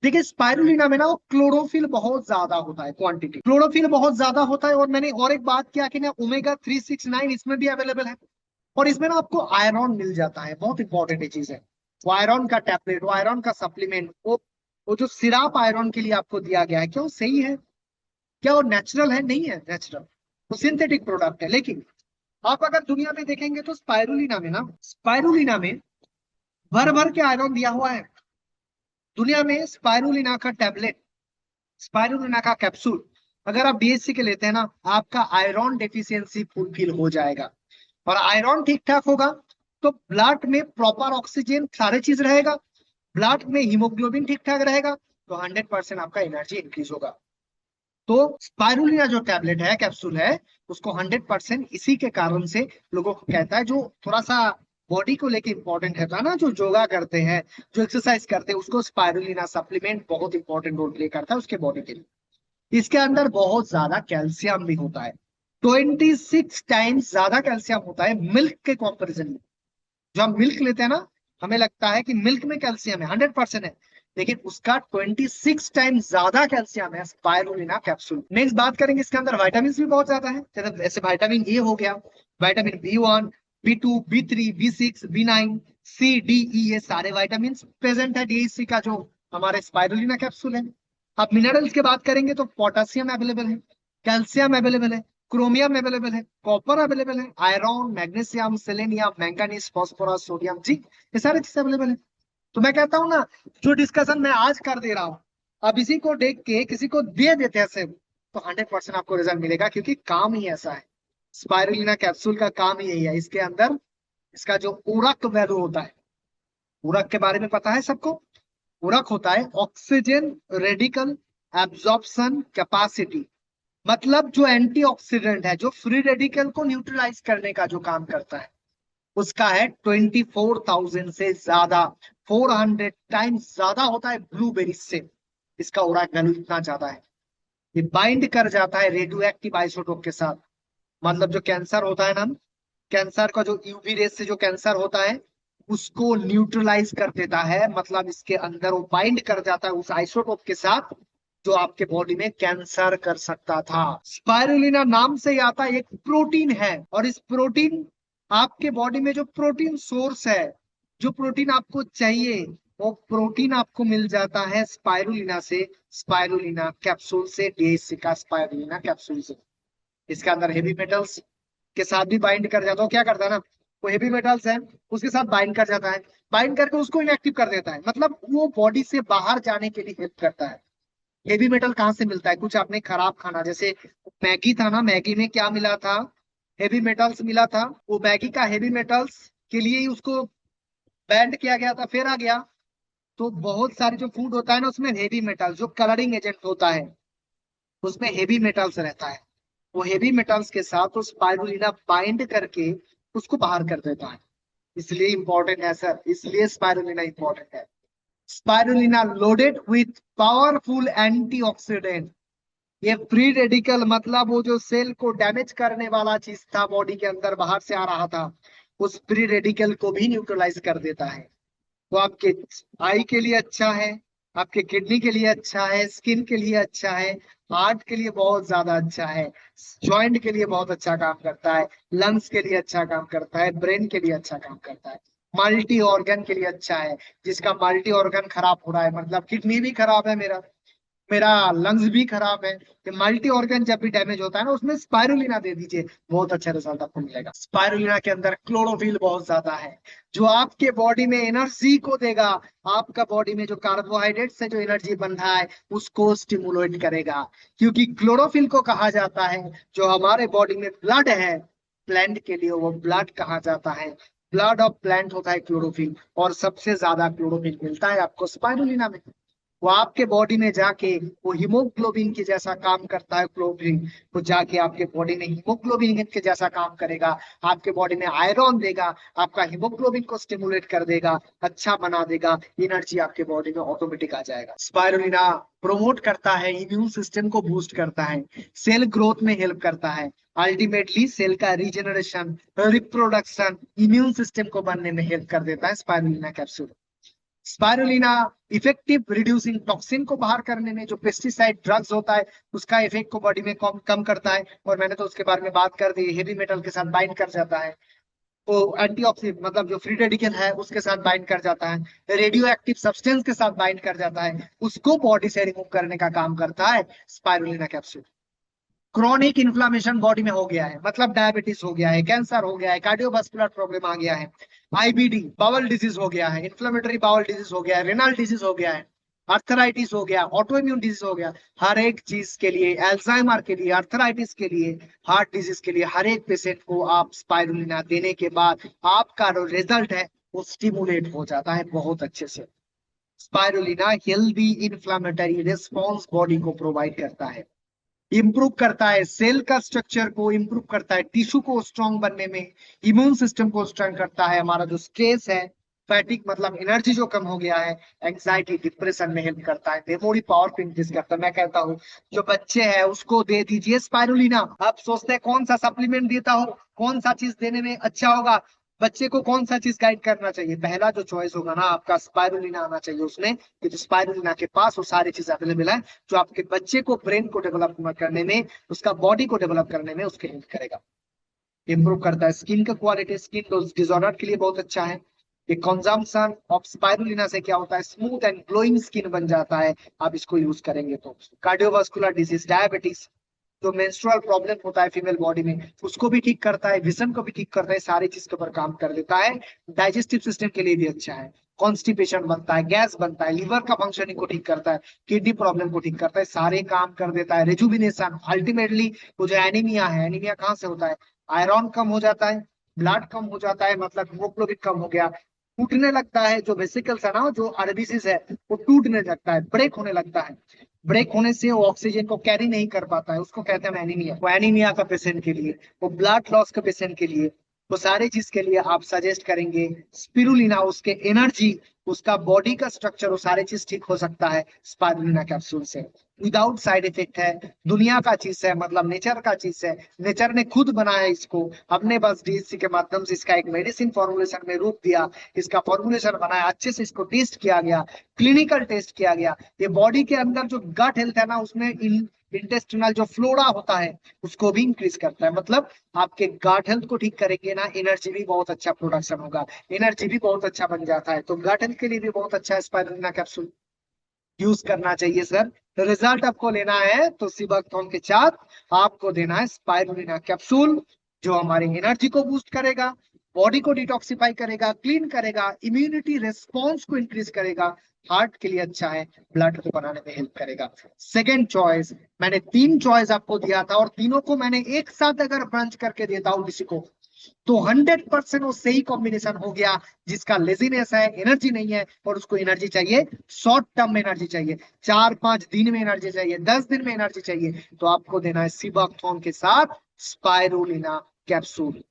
देखिए, स्पाइरुलिना में ना वो क्लोरोफिल बहुत ज्यादा होता है, क्वांटिटी क्लोरोफिल बहुत ज्यादा होता है। और मैंने और एक बात किया कि ना ओमेगा 369 इसमें भी अवेलेबल है, और इसमें ना आपको आयरन मिल जाता है, बहुत इंपॉर्टेंट चीज है। वो आयरन का टैबलेट, वो आयरन का सप्लीमेंट, वो जो सिराप आयरन के लिए आपको दिया गया है, क्या वो सही है? क्या वो नेचुरल है? नहीं है नेचुरल, वो सिंथेटिक प्रोडक्ट है। लेकिन आप अगर दुनिया में देखेंगे तो स्पाइरुलिना में ना, स्पाइरुलिना में भर भर के आयरन दिया हुआ है। दुनिया में स्पाइरुलिना का टैबलेट, स्पाइरुलिना का कैप्सूल अगर आप बीएससी के लेते हैं ना, आपका आयरन डेफिशिएंसी फुलफिल हो जाएगा। और आयरन ठीक ठाक होगा तो ब्लड में प्रॉपर ऑक्सीजन सारे चीज रहेगा, ब्लड में हीमोग्लोबिन ठीक ठाक रहेगा, तो 100% आपका एनर्जी इंक्रीज होगा। तो स्पाइरुलिना जो टैबलेट है, कैप्सूल है, उसको 100% इसी के कारण से लोगों को कहता है, जो थोड़ा सा बॉडी को लेके इंपॉर्टेंट है ना, जो योगा करते हैं, जो एक्सरसाइज करते हैं, उसको स्पाइरुलिना सप्लीमेंट बहुत इंपॉर्टेंट रोल प्ले करता है उसके बॉडी के लिए। इसके अंदर बहुत ज्यादा कैल्शियम भी होता है, 26 टाइम्स ज्यादा कैल्शियम होता है मिल्क के कंपेरिजन में। जो हम मिल्क लेते हैं ना, हमें लगता है कि मिल्क में कैल्शियम है, 100% है, लेकिन उसका 26 टाइम्स ज्यादा कैल्शियम है स्पाइरुलिना कैप्सूल। नेक्स्ट बात करेंगे, इसके अंदर वाइटामिन भी बहुत ज्यादा है, जैसे वाइटामिन ए हो गया, vitamin B1, B2, B3, B6, B9, C, D, E, ये सारे वाइटामिन प्रेजेंट है डीएचसी का जो हमारे स्पाइरुलिना कैप्सूल है। अब मिनरल्स की बात करेंगे तो पोटासियम अवेलेबल है, कैल्शियम अवेलेबल है, क्रोमियम अवेलेबल है, कॉपर अवेलेबल है, iron, magnesium, selenium, manganese, phosphorus, sodium, zinc, ये सारी चीजें अवेलेबल है। तो मैं कहता हूँ ना, जो डिस्कशन मैं आज कर दे रहा हूँ, अब इसी को देख के किसी को दे देते हैं सिर्फ, तो 100% आपको रिजल्ट मिलेगा, क्योंकि काम ही ऐसा है। स्पाइरुलिना कैप्सूल का काम ही यही है। इसके अंदर इसका जो पूरक वैल्यू होता है, पूरक के बारे में पता है सबको? पूरक होता है ऑक्सीजन रेडिकल एब्जॉर्प्शन कैपेसिटी, मतलब जो एंटीऑक्सीडेंट है, जो फ्री रेडिकल को न्यूट्रलाइज करने का जो काम करता है, उसका है 24,000 से ज्यादा, 400 टाइम्स ज्यादा होता है ब्लूबेरी से। इसका ओराक वैल्यू इतना ज्यादा है। ये बाइंड कर जाता है रेडियो एक्टिव आइसोटोप के साथ। मतलब जो कैंसर होता है ना, कैंसर का जो यूवी रेस से जो कैंसर होता है, उसको न्यूट्रलाइज कर देता है। मतलब इसके अंदर वो बाइंड कर जाता है उस आइसोटोप के साथ, जो आपके बॉडी में कैंसर कर सकता था। स्पाइरुलिना नाम से ही आता है, एक प्रोटीन है, और इस प्रोटीन, आपके बॉडी में जो प्रोटीन सोर्स है, जो प्रोटीन आपको चाहिए, वो प्रोटीन आपको मिल जाता है स्पाइरुलिना से, स्पाइरुलिना कैप्सूल से, डीएससी का स्पाइरुलिना कैप्सूल से। इसके अंदर हेवी मेटल्स के साथ भी बाइंड कर जाता है। क्या करता है ना, वो हेवी मेटल्स है, उसके साथ बाइंड कर जाता है, बाइंड करके उसको इनएक्टिव कर देता है। मतलब वो बॉडी से बाहर जाने के लिए हेल्प करता है। हेवी मेटल कहाँ से मिलता है? कुछ आपने खराब खाना, जैसे मैगी था ना, मैगी में क्या मिला था? हेवी मेटल्स मिला था। वो मैगी का हेवी मेटल्स के लिए ही उसको बैंड किया गया था, फिर आ गया। तो बहुत सारे जो फूड होता है ना, उसमें हेवी मेटल, जो कलरिंग एजेंट होता है, उसमें हेवी मेटल्स रहता है। वो हेवी मेटल्स के साथ उस स्पाइरुलिना बाइंड करके उसको बाहर कर देता है। इसलिए इंपॉर्टेंट है सर, इसलिए स्पाइरुलिना इंपॉर्टेंट है। Spirulina loaded with powerful antioxidant. ये फ्री रेडिकल, मतलब वो जो सेल को डैमेज करने वाला चीज था बॉडी के अंदर, बाहर से आ रहा था, उस फ्री रेडिकल को भी न्यूट्रलाइज कर देता है। वो आपके आई के लिए अच्छा है, आपके किडनी के लिए अच्छा है, स्किन के लिए अच्छा है, हार्ट के लिए बहुत ज्यादा अच्छा है, जॉइंट के लिए बहुत अच्छा काम करता है, लंग्स के लिए अच्छा काम करता है, ब्रेन के लिए अच्छा काम करता है, मल्टी ऑर्गन के लिए अच्छा है। जिसका मल्टी ऑर्गन खराब हो रहा है, मतलब किडनी भी खराब है मेरा, मेरा लंग्स भी खराब है, ये मल्टी ऑर्गन जब भी डैमेज होता है ना, उसमें स्पाइरुलिना दे दीजिए, बहुत अच्छा रिजल्ट आपको मिलेगा। स्पाइरुलिना के अंदर क्लोरोफिल बहुत ज्यादा है, जो आपके बॉडी में एनर्जी को देगा। आपका बॉडी में जो कार्बोहाइड्रेट से जो एनर्जी बन रहा है, उसको स्टिमुलेट करेगा। क्योंकि क्लोरोफिल को कहा जाता है, जो हमारे बॉडी में ब्लड है, प्लांट के लिए वो ब्लड कहा जाता है, ब्लड ऑफ प्लांट होता है क्लोरोफिल। और सबसे ज्यादा क्लोरोफिल मिलता है आपको स्पाइरुलिना में। वो आपके बॉडी में जाके वो हीमोग्लोबिन के जैसा काम करता है। क्लोबिन वो जाके आपके बॉडी में हीमोग्लोबिन के जैसा काम करेगा, आपके बॉडी में आयरन देगा, आपका हीमोग्लोबिन को स्टिमुलेट कर देगा, अच्छा बना देगा, एनर्जी आपके बॉडी में ऑटोमेटिक आ जाएगा। स्पाइरुलिना प्रोमोट करता है, इम्यून सिस्टम को बूस्ट करता है, सेल ग्रोथ में हेल्प करता है, अल्टीमेटली सेल का रीजनरेशन, रिप्रोडक्शन, इम्यून सिस्टम को बनने में हेल्प कर देता है spirulina capsule. Spirulina effective reducing toxin को बाहर करने में, जो पेस्टिसाइड ड्रग्स होता है उसका इफेक्ट को बॉडी में कम कम करता है। और मैंने तो उसके बारे में बात कर दी, हेवी मेटल के साथ बाइंड कर जाता है। वो एंटीऑक्सीडेंट, मतलब जो फ्री रेडिकल है उसके साथ बाइंड कर जाता है, रेडियो एक्टिव सब्सटेंस के साथ बाइंड कर जाता है, उसको बॉडी से रिमूव करने का काम करता है spirulina capsule. Chronic inflammation body में हो गया है, मतलब डायबिटीज हो गया है, कैंसर हो गया है, कार्डियोवास्कुलर प्रॉब्लम आ गया है, आईबीडी बाउल डिजीज हो गया है, इन्फ्लेमेटरी बाउल डिजीज हो गया है, रेनल डिजीज हो गया है, अर्थराइटिस हो गया, ऑटो इम्यून डिजीज हो गया, हर एक चीज के लिए, एल्जाइमर के लिए, अर्थराइटिस के लिए, हार्ट डिजीज के लिए, हर एक पेशेंट को आप स्पाइरुलिना देने के बाद आपका जो रिजल्ट है वो स्टिमुलेट हो जाता है बहुत अच्छे से। Spirulina healthy inflammatory response body को प्रोवाइड करता है, इंप्रूव करता है सेल का स्ट्रक्चर को, इंप्रूव करता है टिश्यू को स्ट्रांग बनने में, इम्यून सिस्टम को स्ट्रांग करता है, हमारा जो स्ट्रेस है, फैटिक मतलब एनर्जी जो कम हो गया है, एंजाइटी डिप्रेशन में हेल्प करता है, मेमोरी पावर को इंक्रीज करता है। मैं कहता हूँ जो बच्चे हैं उसको दे दीजिए स्पाइरुलिना। आप सोचते हैं कौन सा सप्लीमेंट देता हो, कौन सा चीज देने में अच्छा होगा, बच्चे को कौन सा चीज गाइड करना चाहिए? पहला जो चॉइस होगा ना आपका, स्पाइरुलिना आना चाहिए उसमें, क्योंकि स्पाइरुलिना के पास वो सारी चीज अवेलेबल है जो आपके बच्चे को ब्रेन को डेवलप करने में, उसका बॉडी को डेवलप करने में उसके हेल्प करेगा। इंप्रूव करता है स्किन का क्वालिटी, स्किन डिसऑर्डर के लिए बहुत अच्छा है। ये कंजम्पशन ऑफ स्पाइरुलिना से क्या होता है, स्मूथ एंड ग्लोइंग स्किन बन जाता है आप इसको यूज करेंगे तो। कार्डियोवास्कुलर डिजीज, डायबिटीज, जो मेंस्ट्रुअल प्रॉब्लम होता है फीमेल बॉडी में उसको भी ठीक करता है, विजन को भी ठीक करता है, सारी चीज के ऊपर काम कर देता है। डाइजेस्टिव सिस्टम के लिए भी अच्छा है, कॉन्स्टिपेशन बनता है, गैस बनता है, लिवर का फंक्शनिंग को ठीक करता है, किडनी प्रॉब्लम को ठीक करता है, सारे काम कर देता है। रिजुविनेशन, अल्टीमेटली वो जो एनीमिया है, एनीमिया कहाँ से होता है, आयरन कम हो जाता है, ब्लड कम हो जाता है, मतलब हीमोग्लोबिन कम हो गया, टूटने लगता है जो वेसिकल्स है ना, जो आरबीसीज है वो टूटने लगता है, ब्रेक होने लगता है। ब्रेक होने से वो ऑक्सीजन को कैरी नहीं कर पाता है, उसको कहते हैं एनीमिया। वो एनीमिया का पेशेंट के लिए, वो ब्लड लॉस का पेशेंट के लिए, वो सारी चीज के लिए आप सजेस्ट करेंगे स्पिरुलिना। उसके एनर्जी, उसका बॉडी का स्ट्रक्चर, वो सारी चीज ठीक हो सकता है स्पाइरुलिना कैप्सूल से। विदाउट साइड इफेक्ट है, दुनिया का चीज है, मतलब नेचर का चीज है, नेचर ने खुद बनाया इसको, हमने बस डीएससी के माध्यम से इसका एक मेडिसिन फॉर्मुलेशन में रूप दिया, इसका फॉर्मुलेशन बनाया, अच्छे से इसको टेस्ट किया गया, क्लिनिकल टेस्ट किया गया। ये बॉडी के अंदर जो गट हेल्थ है ना, उसमें इंटेस्टिनल जो फ्लोरा होता है उसको भी इंक्रीज करता है। मतलब आपके गट हेल्थ को ठीक करेंगे ना, एनर्जी भी बहुत अच्छा प्रोडक्शन होगा, एनर्जी भी बहुत अच्छा बन जाता है। तो गट हेल्थ के लिए भी बहुत अच्छा है स्पाइरुलिना कैप्सूल, यूज करना चाहिए सर। रिजल्ट आपको लेना है तो सिबाथॉन के साथ आपको देना है स्पाइरुलिना कैप्सूल, जो हमारी एनर्जी को बूस्ट करेगा, बॉडी को डिटॉक्सिफाई करेगा, क्लीन करेगा, इम्यूनिटी रेस्पॉन्स को इंक्रीज करेगा, हार्ट के लिए अच्छा है, ब्लड को बनाने में हेल्प करेगा। सेकेंड चॉइस, मैंने तीन चॉइस आपको दिया था और तीनों को मैंने एक साथ अगर ब्रांच करके देता हूं किसी को तो 100% वो सही कॉम्बिनेशन हो गया। जिसका लेजीनेस है, एनर्जी नहीं है और उसको एनर्जी चाहिए, शॉर्ट टर्म में एनर्जी चाहिए, 4-5 दिन में एनर्जी चाहिए, 10 दिन में एनर्जी चाहिए, तो आपको देना है सिबाथॉन के साथ स्पाइरुलिना कैप्सूल।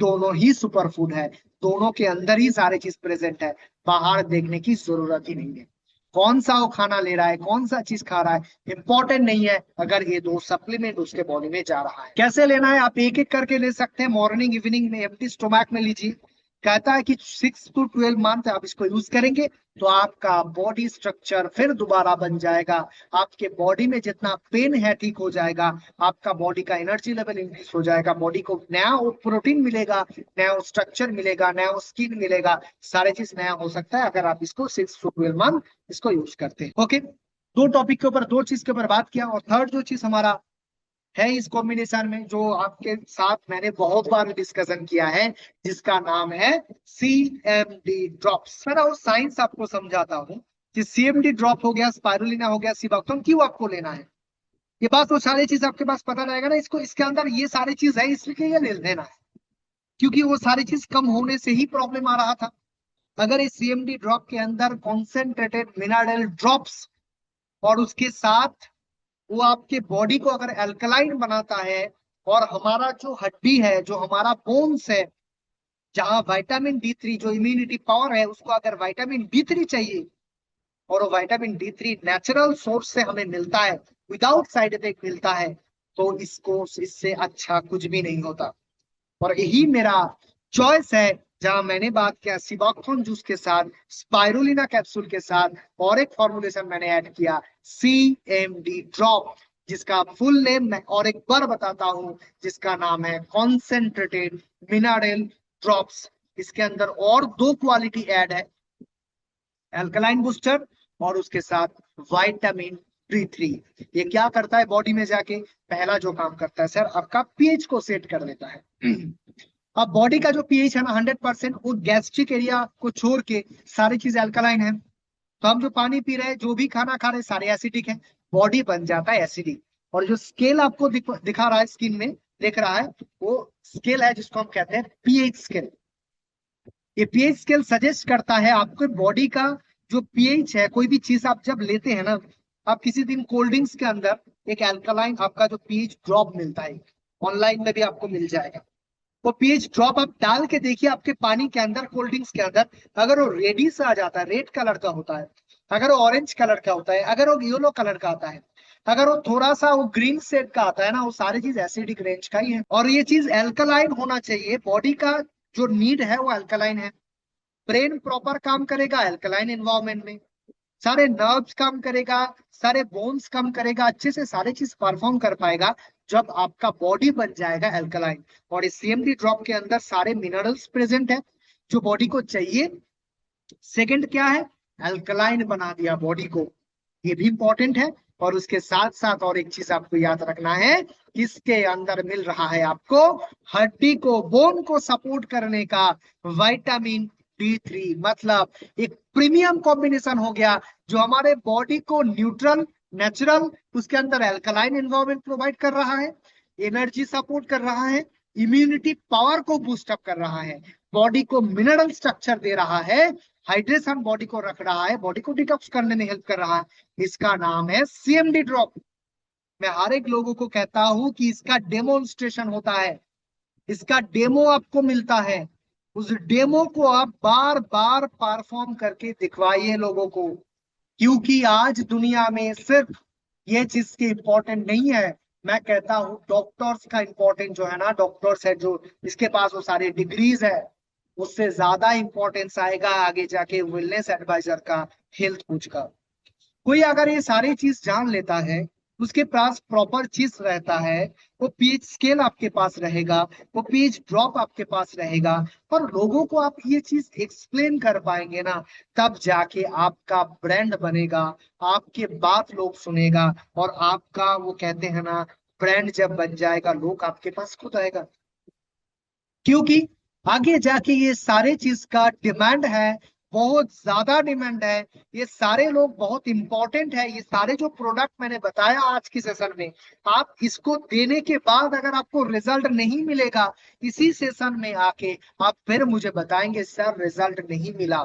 दोनों ही सुपर फूड है, दोनों के अंदर ही सारे चीज प्रेजेंट है, बाहर देखने की जरूरत ही नहीं है। कौन सा वो खाना ले रहा है, कौन सा चीज खा रहा है इंपॉर्टेंट नहीं है, अगर ये दो सप्लीमेंट उसके बॉडी में जा रहा है। कैसे लेना है, आप एक एक करके ले सकते हैं, मॉर्निंग इवनिंग में एम्प्टी स्टोमैक में लीजिए। कहता है कि 6 to 12 मंथ आप इसको यूज करेंगे तो आपका बॉडी स्ट्रक्चर फिर दोबारा बन जाएगा, आपके बॉडी में जितना पेन है ठीक हो जाएगा, आपका बॉडी का एनर्जी लेवल इंक्रीज हो जाएगा, बॉडी को नया प्रोटीन मिलेगा, नया स्ट्रक्चर मिलेगा, नया स्किन मिलेगा, सारे चीज नया हो सकता है अगर आप इसको 6 to 12 मंथ इसको यूज करते हैं। ओके, दो टॉपिक के ऊपर, दो चीज के ऊपर बात किया। और थर्ड जो चीज हमारा है इस कॉम्बिनेशन में, जो आपके साथ मैंने बहुत बार डिस्कशन किया है, जिसका नाम है सीएमडी ड्रॉप्स। मैं वो साइंस आपको समझाता हूँ कि सीएमडी ड्रॉप हो गया, स्पाइरुलिना हो गया, सिबाक्टम क्यों आपको लेना है, ये बात वो सारी चीज आपके पास पता रहेगा ना। इसको, इसके अंदर ये सारी चीज है इसलिए ये ले लेना है, क्योंकि वो सारी चीज कम होने से ही प्रॉब्लम आ रहा था। अगर इस सीएमडी ड्रॉप के अंदर कॉन्सेंट्रेटेड मिनरल ड्रॉप्स और उसके साथ वो आपके बॉडी को अगर अल्कलाइन बनाता है, और हमारा जो हड्डी है, जो हमारा बोन्स है, जहां विटामिन D3 जो इम्यूनिटी पावर है, उसको अगर विटामिन D3 चाहिए और वो विटामिन D3 नेचुरल सोर्स से हमें मिलता है, विदाउट साइड इफेक्ट मिलता है, तो इसको, इससे अच्छा कुछ भी नहीं होता। और यही मेरा चॉइस है, जहां मैंने बात किया सिबाक्थोन जूस के साथ, स्पाइरुलिना कैप्सूल के साथ, और एक फॉर्मुलेशन मैंने ऐड किया सीएमडी ड्रॉप, जिसका फुल नेम मैं और एक बार बताता हूं, जिसका नाम है कॉन्सेंट्रेटेड मिनरल ड्रॉप्स। इसके अंदर और दो क्वालिटी ऐड है, एल्कलाइन बूस्टर और उसके साथ विटामिन D3। ये क्या करता है बॉडी में जाके, पहला जो काम करता है सर, आपका पीएच को सेट कर देता है। अब बॉडी का जो पीएच है ना 100%, वो गैस्ट्रिक एरिया को छोड़ के सारी चीज अल्कलाइन है। तो हम जो पानी पी रहे हैं, जो भी खाना खा रहे हैं, सारे एसिडिक है, बॉडी बन जाता है एसिडिक। और जो स्केल आपको दिखा रहा है स्क्रीन में, दिख रहा है, वो स्केल है जिसको हम कहते हैं पीएच स्केल। ये पीएच स्केल सजेस्ट करता है आपके बॉडी का जो पीएच है। कोई भी चीज आप जब लेते हैं ना, आप किसी दिन कोल्ड ड्रिंक्स के अंदर एक अल्कलाइन आपका जो पीएच ड्रॉप मिलता है, ऑनलाइन में भी आपको मिल जाएगा, वो पीएच ड्रॉप आप डाल के देखिए आपके पानी के अंदर, कोल्ड ड्रिंक्स के अंदर, अगर वो रेडिश आ जाता है, रेड कलर का होता है, अगर वो ऑरेंज कलर का होता है, अगर वो येलो कलर का आता है, अगर वो थोड़ा सा वो ग्रीन शेड का आता है ना, वो सारी चीज एसिडिक रेंज का ही है। और ये चीज एल्कलाइन होना चाहिए, बॉडी का जो नीड है वो अल्कलाइन है। ब्रेन प्रॉपर काम करेगा अल्कलाइन एनवायरमेंट में, सारे नर्व्स काम करेगा, सारे बोन्स काम करेगा, अच्छे से सारी चीज परफॉर्म कर पाएगा जब आपका बॉडी बन जाएगा अल्कलाइन। और इस सीएमडी ड्रॉप के अंदर सारे मिनरल्स प्रेजेंट है जो बॉडी को चाहिए। सेकंड क्या है, अल्कलाइन बना दिया बॉडी को, ये भी इंपॉर्टेंट है। और उसके साथ साथ और एक चीज आपको याद रखना है, किसके अंदर मिल रहा है आपको, हड्डी को, बोन को सपोर्ट करने का विटामिन D3। मतलब एक प्रीमियम कॉम्बिनेशन हो गया, जो हमारे बॉडी को न्यूट्रल, नेचुरल, उसके अंदर एल्कलाइन एनवायरनमेंट प्रोवाइड कर रहा है, एनर्जी सपोर्ट कर रहा है, इम्यूनिटी पावर को बूस्ट अप कर रहा है, बॉडी को मिनरल स्ट्रक्चर दे रहा है, हाइड्रेशन बॉडी को रख रहा है, बॉडी को डिटॉक्स करने में हेल्प कर रहा है। इसका नाम है CMD ड्रॉप। मैं हर एक लोगों को कहता हूं कि इसका डेमोन्स्ट्रेशन होता है, इसका डेमो आपको मिलता है, उस डेमो को आप बार बार परफॉर्म करके दिखवाइए लोगों को। क्योंकि आज दुनिया में सिर्फ ये चीज की इंपॉर्टेंट नहीं है, मैं कहता हूं डॉक्टर्स का इंपॉर्टेंट जो है ना, डॉक्टर्स है जो इसके पास वो सारे डिग्रीज है, उससे ज्यादा इंपॉर्टेंस आएगा आगे जाके वेलनेस एडवाइजर का, हेल्थ कोच का। कोई अगर ये सारी चीज जान लेता है, उसके पास प्रॉपर चीज रहता है, वो पीएच स्केल आपके पास रहेगा, वो पीएच ड्रॉप आपके पास रहेगा, और लोगों को आप ये चीज एक्सप्लेन कर पाएंगे ना, तब जाके आपका ब्रांड बनेगा, आपके बात लोग सुनेगा, और आपका वो कहते हैं ना, ब्रांड जब बन जाएगा लोग आपके पास खुद आएगा। क्योंकि आगे जाके ये सारे चीज का डिमांड है, बहुत ज्यादा डिमांड है, ये सारे लोग बहुत इंपॉर्टेंट है। ये सारे जो प्रोडक्ट मैंने बताया आज की सेशन में, आप इसको देने के बाद अगर आपको रिजल्ट नहीं मिलेगा, इसी सेशन में आके आप फिर मुझे बताएंगे सर रिजल्ट नहीं मिला।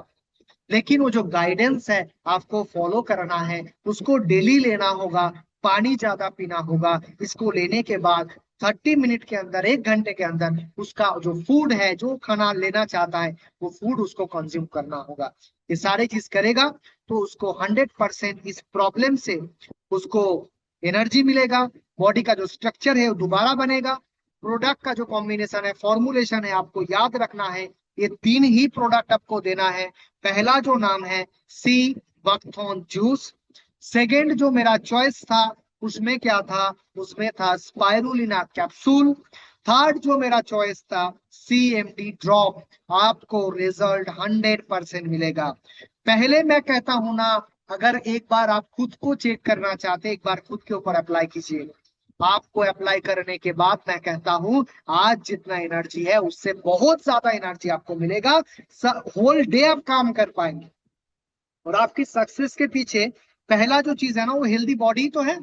लेकिन वो जो गाइडेंस है आपको फॉलो करना है, उसको डेली लेना होगा, पानी ज्यादा पीना होगा, इसको लेने के बाद 30 मिनट के अंदर, 1 घंटे के अंदर उसका जो फूड है, जो खाना लेना चाहता है वो फूड उसको कंज्यूम करना होगा। ये सारी चीज करेगा तो उसको 100% इस प्रॉब्लम से उसको एनर्जी मिलेगा, बॉडी का जो स्ट्रक्चर है वो दोबारा बनेगा। प्रोडक्ट का जो कॉम्बिनेशन है, फॉर्मुलेशन है, आपको याद रखना है, ये 3 ही प्रोडक्ट आपको देना है। पहला जो नाम है सी बकथॉर्न जूस, सेकंड जो मेरा चॉइस था उसमें क्या था, उसमें था स्पाइरुलिना कैप्सूल, थर्ड जो मेरा चॉइस था CMD ड्रॉप। आपको रिजल्ट 100% मिलेगा। पहले मैं कहता हूं ना, अगर एक बार आप खुद को चेक करना चाहते, एक बार खुद के ऊपर अप्लाई कीजिए। आपको अप्लाई करने के बाद मैं कहता हूं, आज जितना एनर्जी है उससे बहुत ज्यादा एनर्जी आपको मिलेगा, होल डे आप काम कर पाएंगे। और आपकी सक्सेस के पीछे पहला जो चीज है ना, वो हेल्दी बॉडी तो है।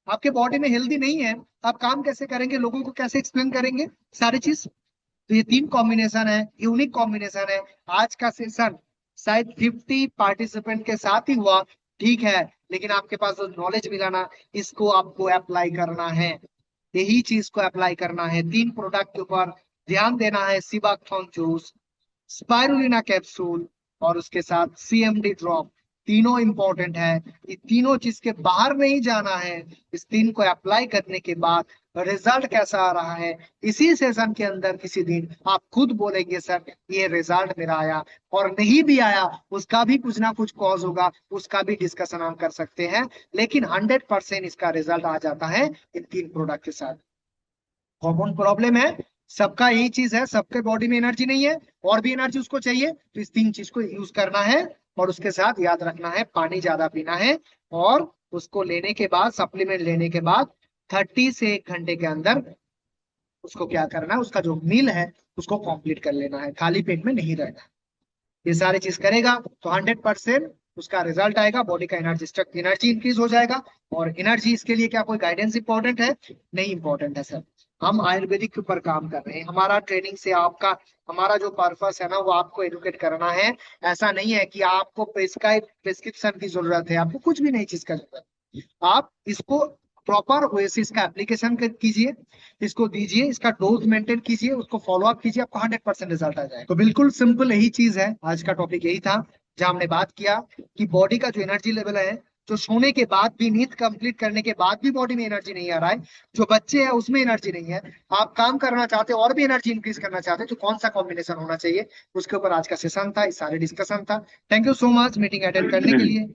आपके बॉडी में हेल्दी नहीं है, आप काम कैसे करेंगे, लोगों को कैसे एक्सप्लेन करेंगे सारी चीज। तो ये 3 कॉम्बिनेशन है, यूनिक कॉम्बिनेशन है। आज का सेशन शायद 50 पार्टिसिपेंट के साथ ही हुआ, ठीक है, लेकिन आपके पास जो नॉलेज मिला ना, इसको आपको अप्लाई करना है, यही चीज को अप्लाई करना है। 3 प्रोडक्ट के ऊपर ध्यान देना है, सिबाथॉन जूस, स्पाइरुलिना कैप्सूल, और उसके साथ CMD ड्रॉप। तीनों इंपॉर्टेंट है, ये तीनों चीज के बाहर नहीं जाना है। इस 3 को अप्लाई करने के बाद रिजल्ट कैसा आ रहा है, इसी सेशन के अंदर किसी दिन आप खुद बोलेंगे सर ये रिजल्ट मेरा आया, और नहीं भी आया उसका भी कुछ ना कुछ कॉज होगा, उसका भी डिस्कशन हम कर सकते हैं। लेकिन 100% इसका रिजल्ट आ जाता है इन 3 प्रोडक्ट के साथ। कॉमन प्रॉब्लम है, सबका यही चीज है, सबके बॉडी में एनर्जी नहीं है, और भी एनर्जी उसको चाहिए, तो इस 3 चीज को यूज करना है। और उसके साथ याद रखना है, पानी ज्यादा पीना है, और उसको लेने के बाद, सप्लीमेंट लेने के बाद 30 से 1 घंटे के अंदर उसको क्या करना है, उसका जो मील है उसको कंप्लीट कर लेना है, खाली पेट में नहीं रहना है। ये सारी चीज करेगा तो 100% उसका रिजल्ट आएगा, बॉडी का एनर्जी इंक्रीज हो जाएगा। और एनर्जी, इसके लिए क्या कोई गाइडेंस इंपॉर्टेंट है? नहीं इंपॉर्टेंट है सर। हम आयुर्वेदिक के ऊपर काम कर रहे हैं, हमारा ट्रेनिंग से आपका, हमारा जो पर्पस है ना, वो आपको एडुकेट करना है। ऐसा नहीं है कि आपको प्रिस्क्रिप्शन की जरूरत है, आपको कुछ भी नई चीज का जरूरत है। आप इसको प्रॉपर वे से इसका एप्लीकेशन कीजिए, इसको दीजिए, इसका डोज मेंटेन कीजिए, उसको फॉलो अप कीजिए, आपको 100% रिजल्ट आ जाएगा। तो बिल्कुल सिंपल यही चीज है, आज का टॉपिक यही था, जहां हमने बात किया कि बॉडी का जो एनर्जी लेवल है, जो सोने के बाद भी, नींद कंप्लीट करने के बाद भी बॉडी में एनर्जी नहीं आ रहा है, जो बच्चे हैं उसमें एनर्जी नहीं है, आप काम करना चाहते हैं और भी एनर्जी इंक्रीज करना चाहते हैं, तो कौन सा कॉम्बिनेशन होना चाहिए, उसके ऊपर आज का सेशन था, इस सारे डिस्कशन था। Thank you so much meeting attend करने के लिए।